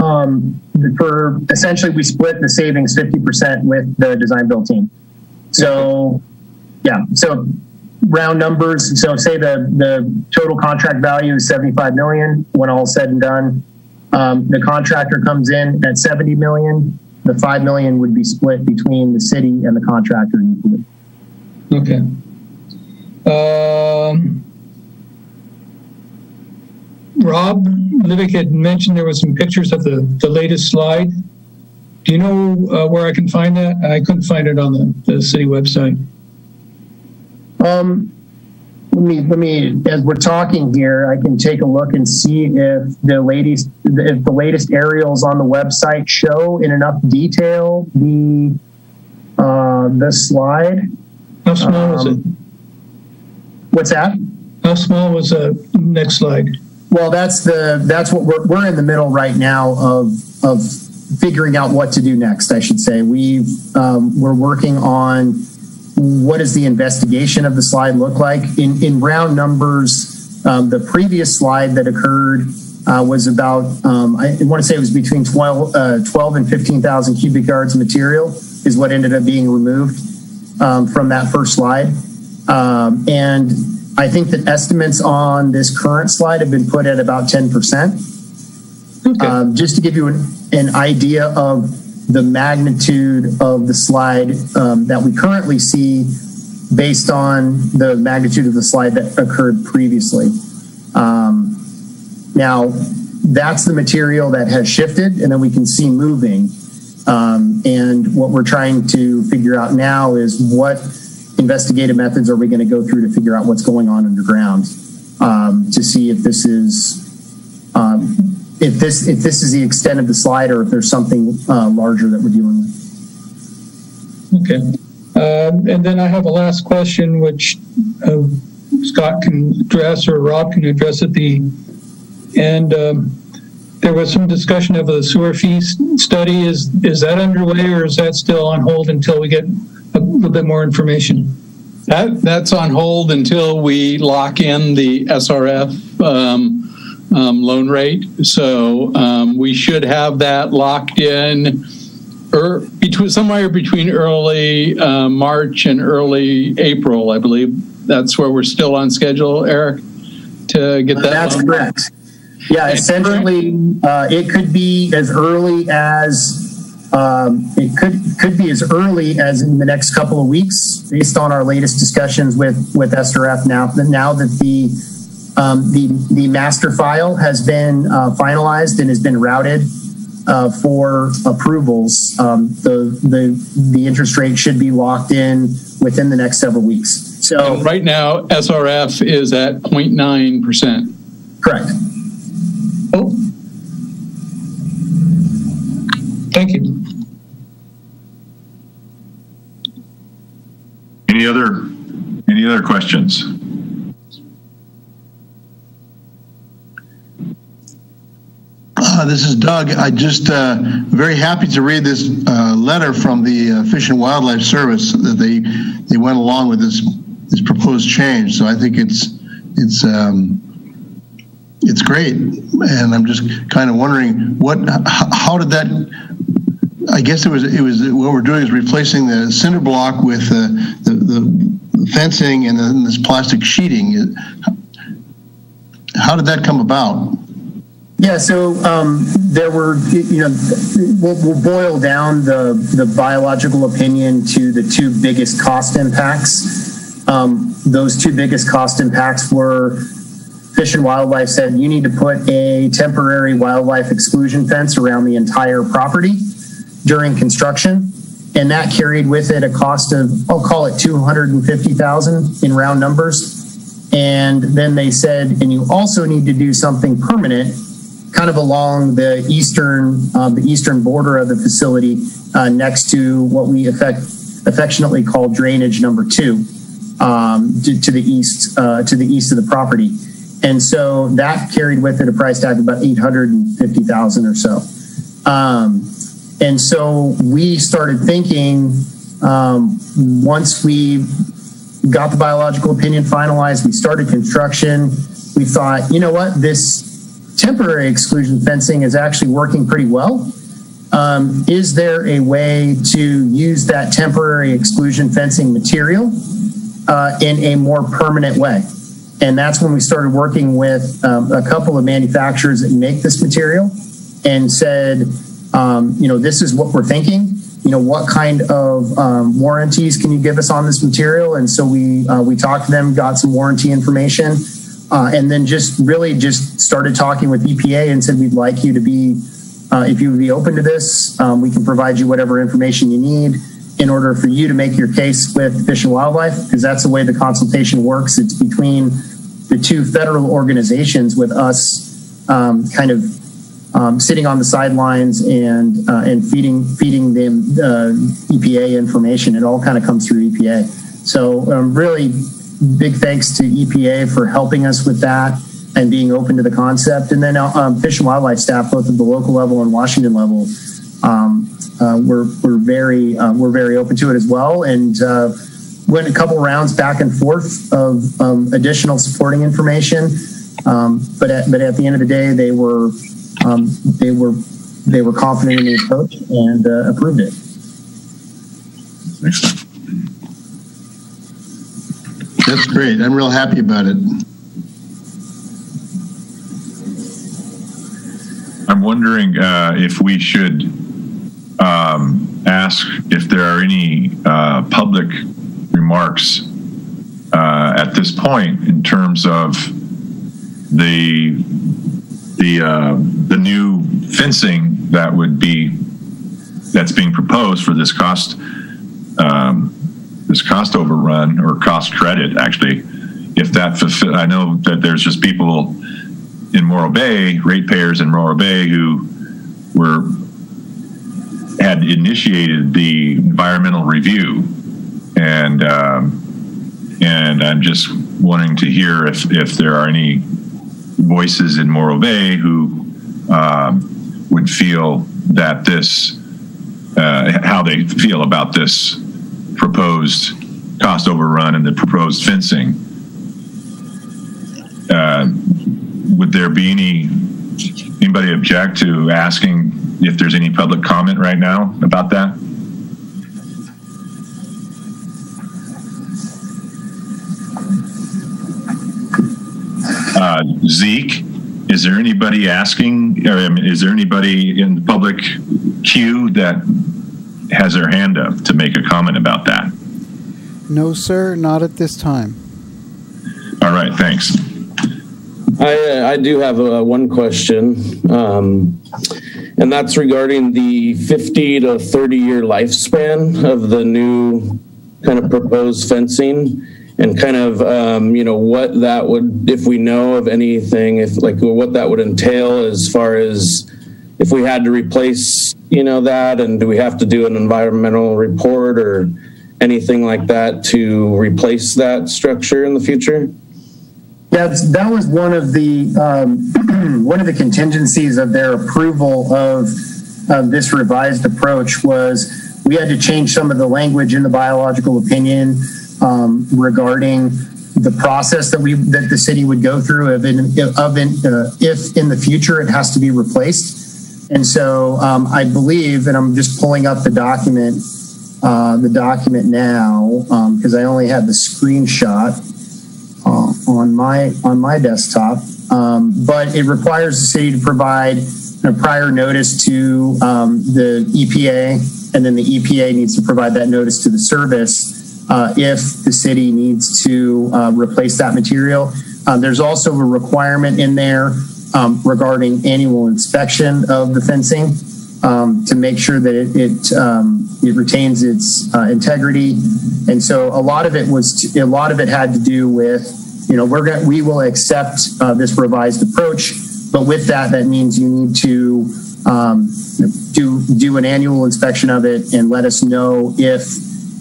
for essentially, we split the savings 50% with the design build team. So so round numbers. So say the total contract value is $75 million when all said and done. The contractor comes in at $70 million. The $5 million would be split between the city and the contractor equally. Okay. Rob Livick had mentioned there was some pictures of the latest slide. Do you know where I can find that? I couldn't find it on the city website. Let me, as we're talking here, I can take a look and see if the latest aerials on the website show in enough detail the slide. How small was it? What's that? How small was the next slide? Well, that's what we're in the middle right now of figuring out what to do next. I should say we're working on what does the investigation of the slide look like in round numbers. The previous slide that occurred was about I want to say it was between 12 and 15,000 cubic yards of material is what ended up being removed from that first slide, and I think that estimates on this current slide have been put at about 10%. Okay. Just to give you an idea of the magnitude of the slide that we currently see based on the magnitude of the slide that occurred previously. Now, that's the material that has shifted and then we can see moving. And what we're trying to figure out now is what investigative methods are we going to go through to figure out what's going on underground to see if this is if this is the extent of the slide or if there's something larger that we're dealing with. Okay. And then I have a last question, which Scott can address or Rob can address at the end. There was some discussion of a sewer fee study. Is that underway or is that still on hold until we get a little bit more information? That's on hold until we lock in the SRF loan rate. So we should have that locked in somewhere between early March and early April, I believe. That's where we're still on schedule, Eric, to get that. That's loan. Correct. Yeah, essentially, it could be as early as it could be as early as in the next couple of weeks, based on our latest discussions with SRF. Now that the master file has been finalized and has been routed for approvals, the interest rate should be locked in within the next several weeks. So and right now, SRF is at 0.9%. Correct. Oh, thank you. Any other questions? This is Doug. I just very happy to read this letter from the Fish and Wildlife Service that they went along with this proposed change. So I think it's great, and I'm just kind of wondering how did that? I guess it was what we're doing is replacing the cinder block with the fencing and then this plastic sheeting. How did that come about? Yeah, so there were, we'll boil down the biological opinion to the two biggest cost impacts. Those two biggest cost impacts were Fish and Wildlife said you need to put a temporary wildlife exclusion fence around the entire property during construction. And that carried with it a cost of, I'll call it $250,000 in round numbers. And then they said, and you also need to do something permanent kind of along the eastern border of the facility next to what we affectionately call drainage number 2 to the east of the property. And so that carried with it a price tag of about $850,000 or so. And so we started thinking, once we got the biological opinion finalized, we started construction, we thought, you know what, this temporary exclusion fencing is actually working pretty well. Is there a way to use that temporary exclusion fencing material in a more permanent way? And that's when we started working with a couple of manufacturers that make this material and said, this is what we're thinking. What kind of warranties can you give us on this material? And so we talked to them, got some warranty information, and then just started talking with EPA and said, we'd like you to be, if you would be open to this, we can provide you whatever information you need in order for you to make your case with Fish and Wildlife, because that's the way the consultation works. It's between the two federal organizations, with us kind of sitting on the sidelines and feeding them EPA information. It all kind of comes through EPA. So really big thanks to EPA for helping us with that and being open to the concept. And then Fish and Wildlife staff, both at the local level and Washington level, we're very open to it as well. And went a couple rounds back and forth of additional supporting information. But at the end of the day, they were confident in the approach and approved it. Excellent. That's great. I'm real happy about it. I'm wondering if we should ask if there are any public remarks at this point in terms of the new fencing that's being proposed for this cost overrun or cost credit. Actually, if that I know that there's just people in Morro Bay, ratepayers in Morro Bay, who had initiated the environmental review, and I'm just wanting to hear if there are any voices in Morro Bay who would feel that this, how they feel about this proposed cost overrun and the proposed fencing. Would there be anybody object to asking if there's any public comment right now about that? Zeke, is there anybody asking, is there anybody in the public queue that has their hand up to make a comment about that? No, sir, not at this time. All right, thanks. I do have one question, and that's regarding the 50 to 30-year lifespan of the new kind of proposed fencing, and kind of, what that would, if we know of anything, what that would entail as far as if we had to replace, that, and do we have to do an environmental report or anything like that to replace that structure in the future? Yeah, that was one of the one of the contingencies of their approval of this revised approach was we had to change some of the language in the biological opinion regarding the process that the city would go through if in the future it has to be replaced. And so I believe, and I'm just pulling up the document now because I only had the screenshot on my desktop, but it requires the city to provide a prior notice to the EPA, and then the EPA needs to provide that notice to the service if the city needs to replace that material. There's also a requirement in there regarding annual inspection of the fencing to make sure that it retains its integrity. And so a lot of it had to do with, we will accept this revised approach, but with that means you need to do an annual inspection of it and let us know if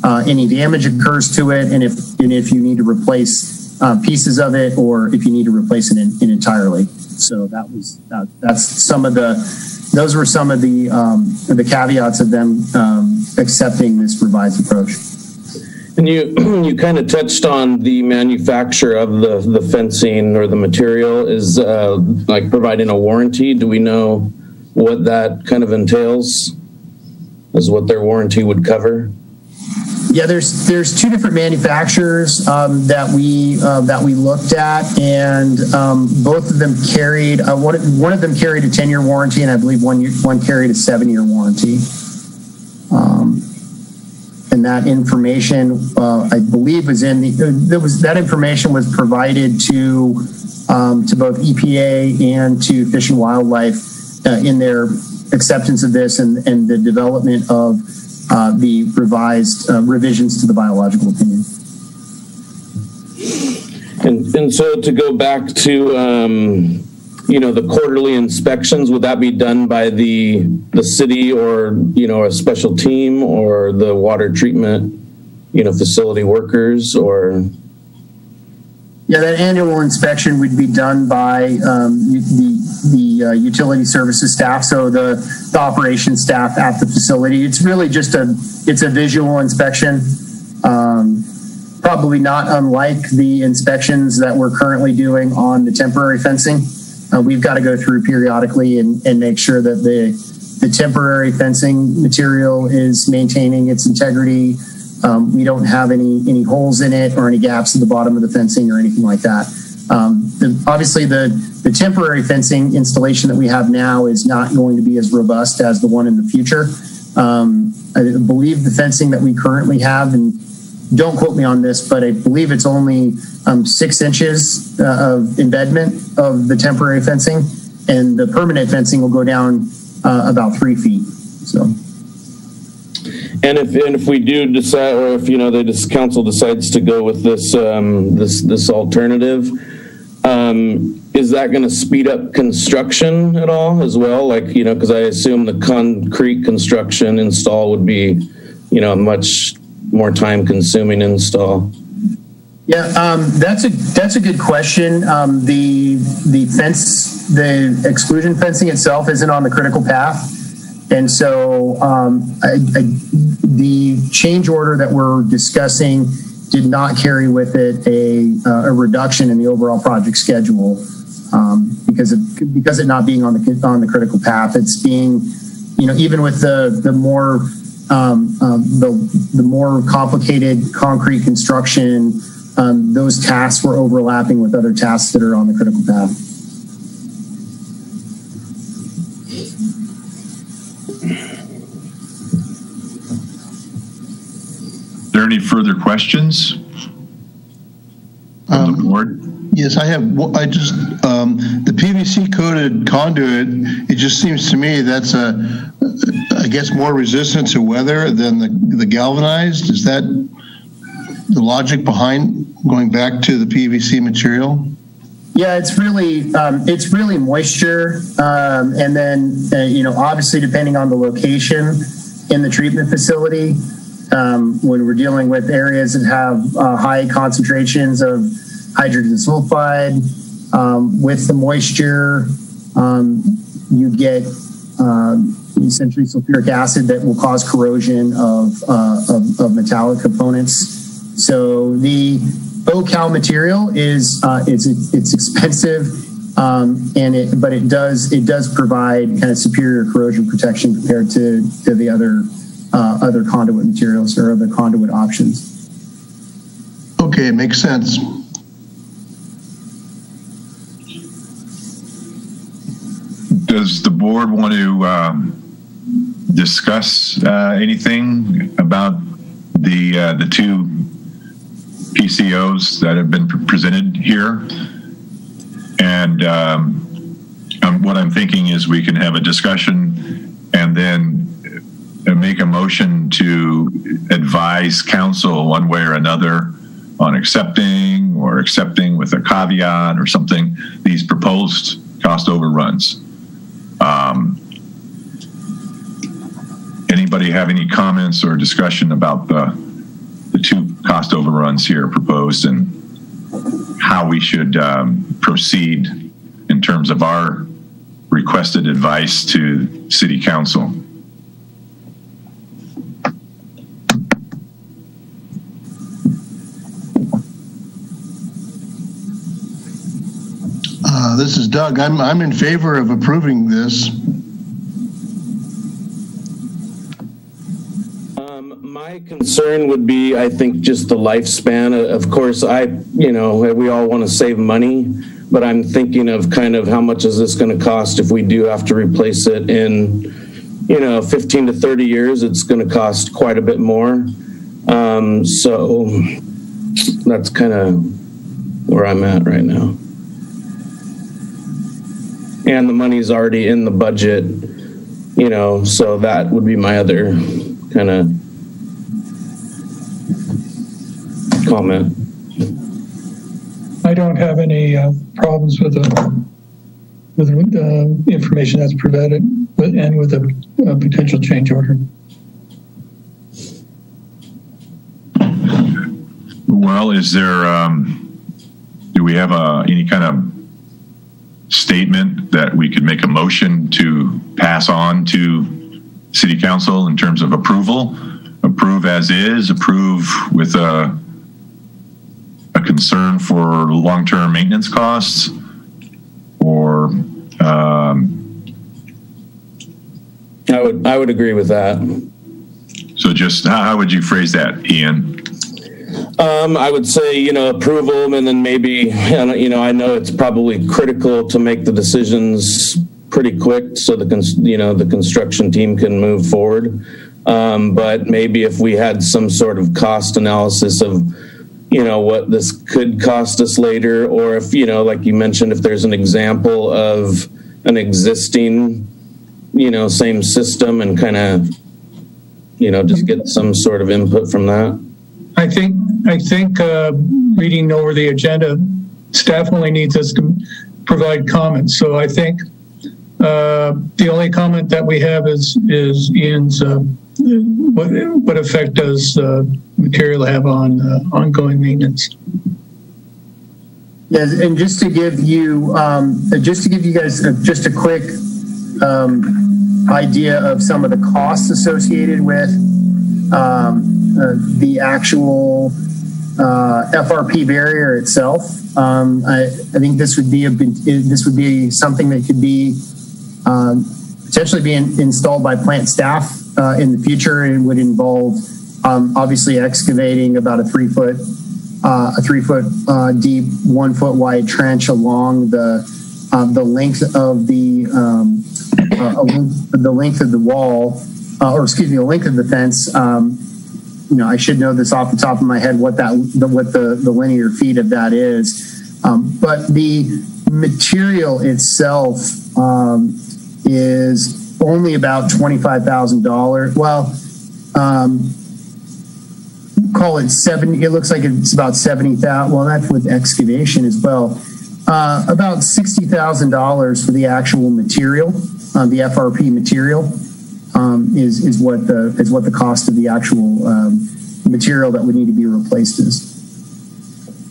any damage occurs to it, and if you need to replace pieces of it, or if you need to replace it entirely. So those were some of the caveats of them accepting this revised approach. And you kind of touched on the manufacture of the fencing or the material is like providing a warranty. Do we know what that kind of entails as what their warranty would cover? Yeah, there's two different manufacturers that we looked at, and both of them carried one of them carried a 10-year warranty, and I believe one carried a 7-year warranty. And that information, I believe, that information was provided to both EPA and to Fish and Wildlife in their acceptance of this and the development of the revised revisions to the biological opinion. And so to go back to the quarterly inspections, would that be done by the city or a special team or the water treatment facility workers? Or yeah, that annual inspection would be done by the utility services staff, so the operations staff at the facility. It's really just a visual inspection, probably not unlike the inspections that we're currently doing on the temporary fencing. We've got to go through periodically and make sure that the temporary fencing material is maintaining its integrity. We don't have any holes in it or any gaps at the bottom of the fencing or anything like that. Obviously, the temporary fencing installation that we have now is not going to be as robust as the one in the future. I believe the fencing that we currently have, and don't quote me on this, but I believe it's only 6 inches of embedment of the temporary fencing, and the permanent fencing will go down about 3 feet. So. And if we do decide, or if the council decides to go with this this alternative, is that going to speed up construction at all as well? Like because I assume the concrete construction install would be much more time consuming install. Yeah, that's a good question. The fence, the exclusion fencing itself isn't on the critical path. And so the change order that we're discussing did not carry with it a reduction in the overall project schedule because it not being on the critical path. It's being, even with the more complicated concrete construction, those tasks were overlapping with other tasks that are on the critical path. Are there any further questions from the board? Yes, I have. I just the PVC coated conduit. It just seems to me that's I guess more resistant to weather than the galvanized. Is that the logic behind going back to the PVC material? Yeah, it's really moisture, and then obviously depending on the location in the treatment facility. when we're dealing with areas that have high concentrations of hydrogen sulfide, with the moisture, you get essentially sulfuric acid that will cause corrosion of metallic components. So the OCal material is it's expensive, but it does provide kind of superior corrosion protection compared to the other conduit materials or other conduit options. Okay, it makes sense. Does the board want to discuss anything about the two PCOs that have been presented here? And what I'm thinking is we can have a discussion and then make a motion to advise council one way or another on accepting with a caveat or something these proposed cost overruns. Anybody have any comments or discussion about the two cost overruns here proposed and how we should proceed in terms of our requested advice to City Council? This is Doug. I'm in favor of approving this. My concern would be, I think, just the lifespan. Of course, we all want to save money, but I'm thinking of kind of how much is this going to cost if we do have to replace it in, 15 to 30 years. It's going to cost quite a bit more. So that's kind of where I'm at right now. And the money's already in the budget, so that would be my other kind of comment. I don't have any problems with the information that's provided and with a potential change order. Well, is there, do we have any kind of statement that we could make a motion to pass on to City Council in terms of approval? Approve as is, approve with a concern for long-term maintenance costs, or I would agree with that. So just how would you phrase that, Ian? I would say, approval, and then maybe, I know it's probably critical to make the decisions pretty quick so the construction team can move forward. But maybe if we had some sort of cost analysis of, what this could cost us later, or if, like you mentioned, if there's an example of an existing, same system and kind of, just get some sort of input from that. I think reading over the agenda, staff only needs us to provide comments. So I think the only comment that we have is Ian's what effect does material have on ongoing maintenance? Yes, and just to give you guys just a quick idea of some of the costs associated with the actual FRP barrier itself. I think this would be something that could be potentially be installed by plant staff in the future. It would involve obviously excavating about a 3 foot deep, 1 foot wide trench along the length of the length of the wall, the length of the fence. I should know this off the top of my head what the linear feet of that is, but the material itself is only about $25,000. Well, call it 70. It looks like it's about 70,000. Well, that's with excavation as well. About $60,000 for the actual material, the FRP material. is what the cost of the actual material that would need to be replaced is.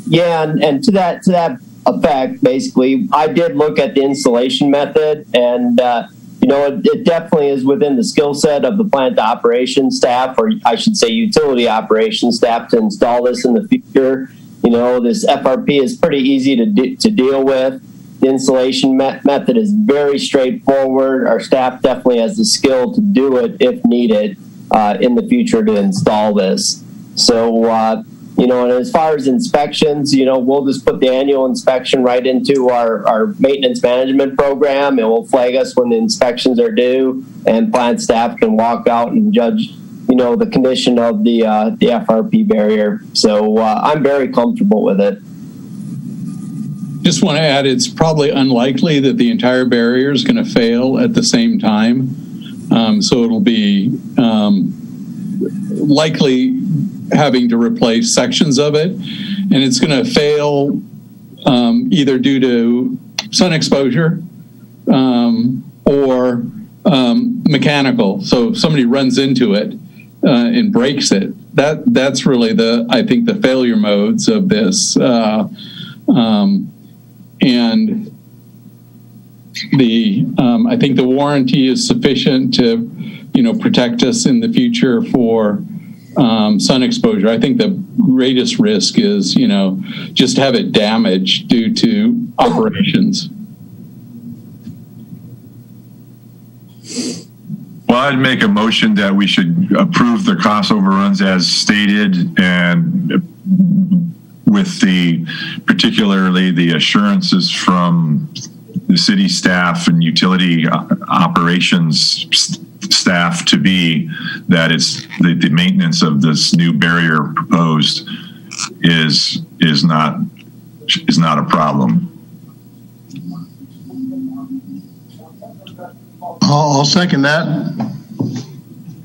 Yeah, and to that effect, basically, I did look at the installation method, and it definitely is within the skill set of the plant operations staff, or I should say utility operations staff, to install this in the future. This FRP is pretty easy to deal with. The installation method is very straightforward. Our staff definitely has the skill to do it if needed in the future to install this. So, and as far as inspections, we'll just put the annual inspection right into our maintenance management program, and we'll flag us when the inspections are due, and plant staff can walk out and judge, the condition of the FRP barrier. So I'm very comfortable with it. Just want to add, it's probably unlikely that the entire barrier is going to fail at the same time. So it'll be likely having to replace sections of it, and it's going to fail either due to sun exposure or mechanical. So if somebody runs into it and breaks it, that's really I think the failure modes of this. And I think the warranty is sufficient to, protect us in the future for sun exposure. I think the greatest risk is, just have it damaged due to operations. Well, I'd make a motion that we should approve the cost overruns as stated, and with particularly the assurances from the city staff and utility operations staff to be that it's the maintenance of this new barrier proposed is not a problem. I'll second that.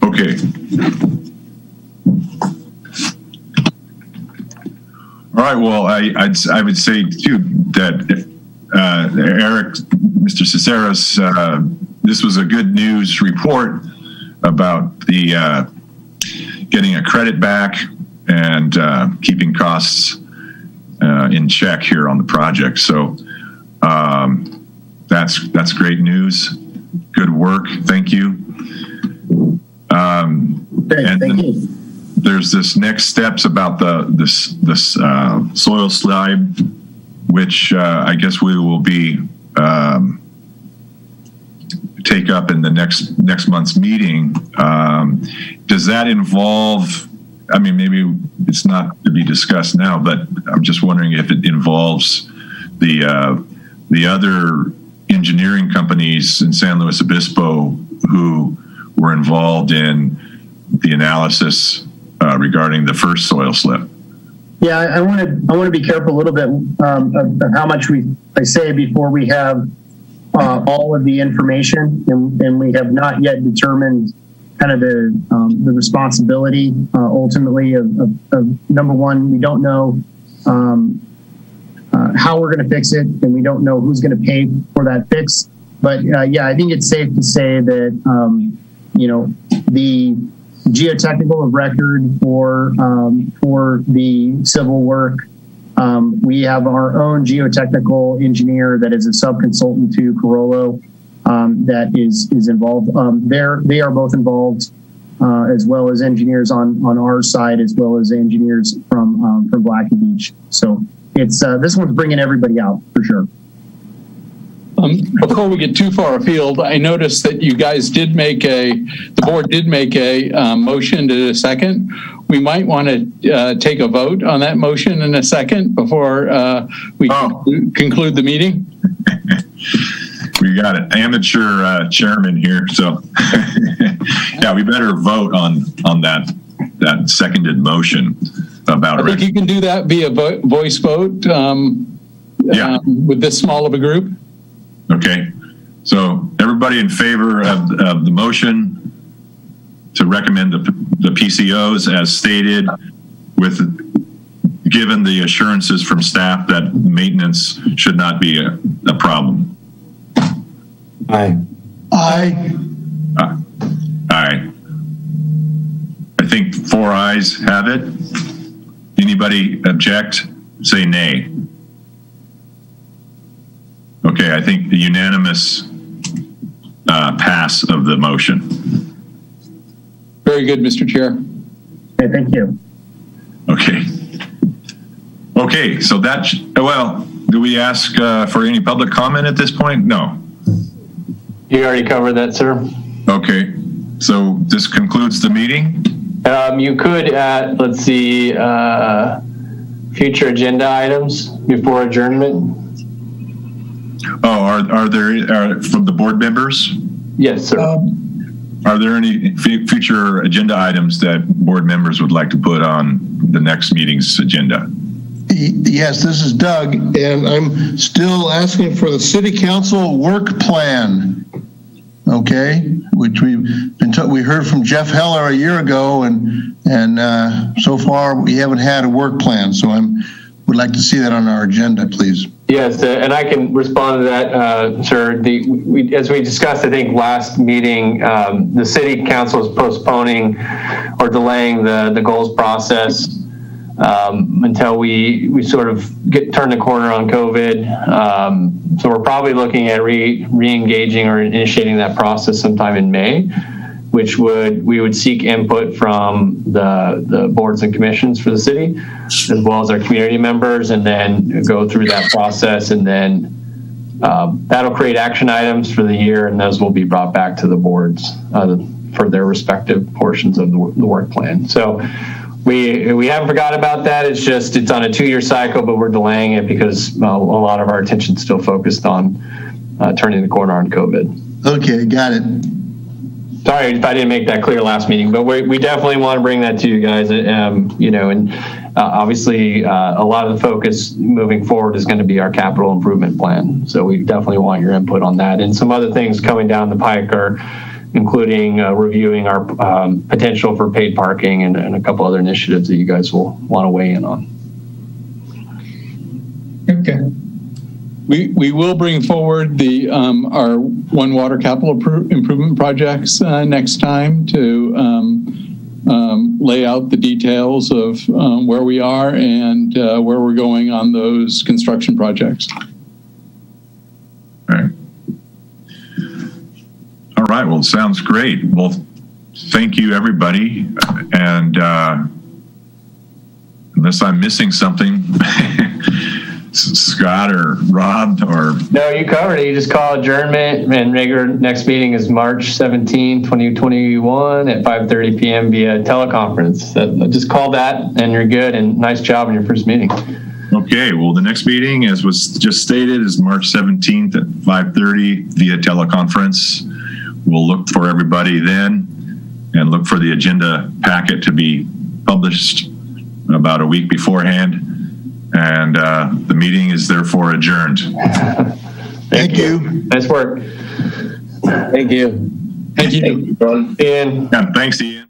Okay. All right. Well, I would say too that Eric, Mr. Ciceros, this was a good news report about the getting a credit back and keeping costs in check here on the project. So that's great news. Good work. Thank you. Thank you. There's this next steps about this soil slide, which I guess we will be take up in the next month's meeting. Does that involve? I mean, maybe it's not to be discussed now, but I'm just wondering if it involves the other engineering companies in San Luis Obispo who were involved in the analysis regarding the first soil slip. Yeah, I want to be careful a little bit of how much I say before we have all of the information, and we have not yet determined kind of the responsibility ultimately of number one, we don't know how we're going to fix it, and we don't know who's going to pay for that fix. But yeah, I think it's safe to say that the geotechnical of record for the civil work. We have our own geotechnical engineer that is a sub-consultant to Carollo that is involved. They are both involved, as well as engineers on our side, as well as engineers from Blackie Beach. So it's this one's bringing everybody out for sure. Before we get too far afield, I noticed that you guys the board did make a motion to a second. We might want to take a vote on that motion in a second before we conclude the meeting. We got an amateur chairman here, so yeah, we better vote on that seconded motion about. I think you can do that via voice vote. With this small of a group. Okay, so everybody in favor of the motion to recommend the PCOs as stated, with given the assurances from staff that maintenance should not be a problem. Aye. Aye. Aye. 4 ayes have it. Anybody object? Say nay. Okay, I think the unanimous pass of the motion. Very good, Mr. Chair. Okay, thank you. Okay. Okay, so that, well, do we ask for any public comment at this point? No. You already covered that, sir. Okay, so this concludes the meeting. You could add, let's see, future agenda items before adjournment. Oh, are there from the board members? Yes, sir. Are there any future agenda items that board members would like to put on the next meeting's agenda? Yes, this is Doug, and I'm still asking for the city council work plan. Okay, which we heard from Jeff Heller a year ago, and so far we haven't had a work plan. So would like to see that on our agenda, please. Yes, and I can respond to that, sir. As we discussed, I think last meeting, the city council is postponing or delaying the goals process until we sort of turn the corner on COVID. So we're probably looking at re-engaging or initiating that process sometime in May, which we would seek input from the boards and commissions for the city, as well as our community members, and then go through that process. And then that'll create action items for the year, and those will be brought back to the boards for their respective portions of the work plan. So we haven't forgot about that. It's just, it's on a 2-year cycle, but we're delaying it because a lot of our attention is still focused on turning the corner on COVID. Okay, got it. Sorry if I didn't make that clear last meeting, but we definitely want to bring that to you guys. Obviously a lot of the focus moving forward is going to be our capital improvement plan. So we definitely want your input on that. And some other things coming down the pike are including reviewing our potential for paid parking and a couple other initiatives that you guys will want to weigh in on. Okay. We will bring forward our One Water capital improvement projects next time to lay out the details of where we are and where we're going on those construction projects. All right. Well, sounds great. Well, thank you, everybody. And unless I'm missing something, Scott or Rob or... No, you covered it. You just call adjournment, and regular next meeting is March 17, 2021 at 5:30 p.m. via teleconference. Just call that and you're good, and nice job on your first meeting. Okay, well, the next meeting, as was just stated, is March 17th at 5:30 via teleconference. We'll look for everybody then and look for the agenda packet to be published about a week beforehand. And the meeting is therefore adjourned. Thank you. Nice work. Thank you. Thank you. Ian. Yeah, thanks, Ian.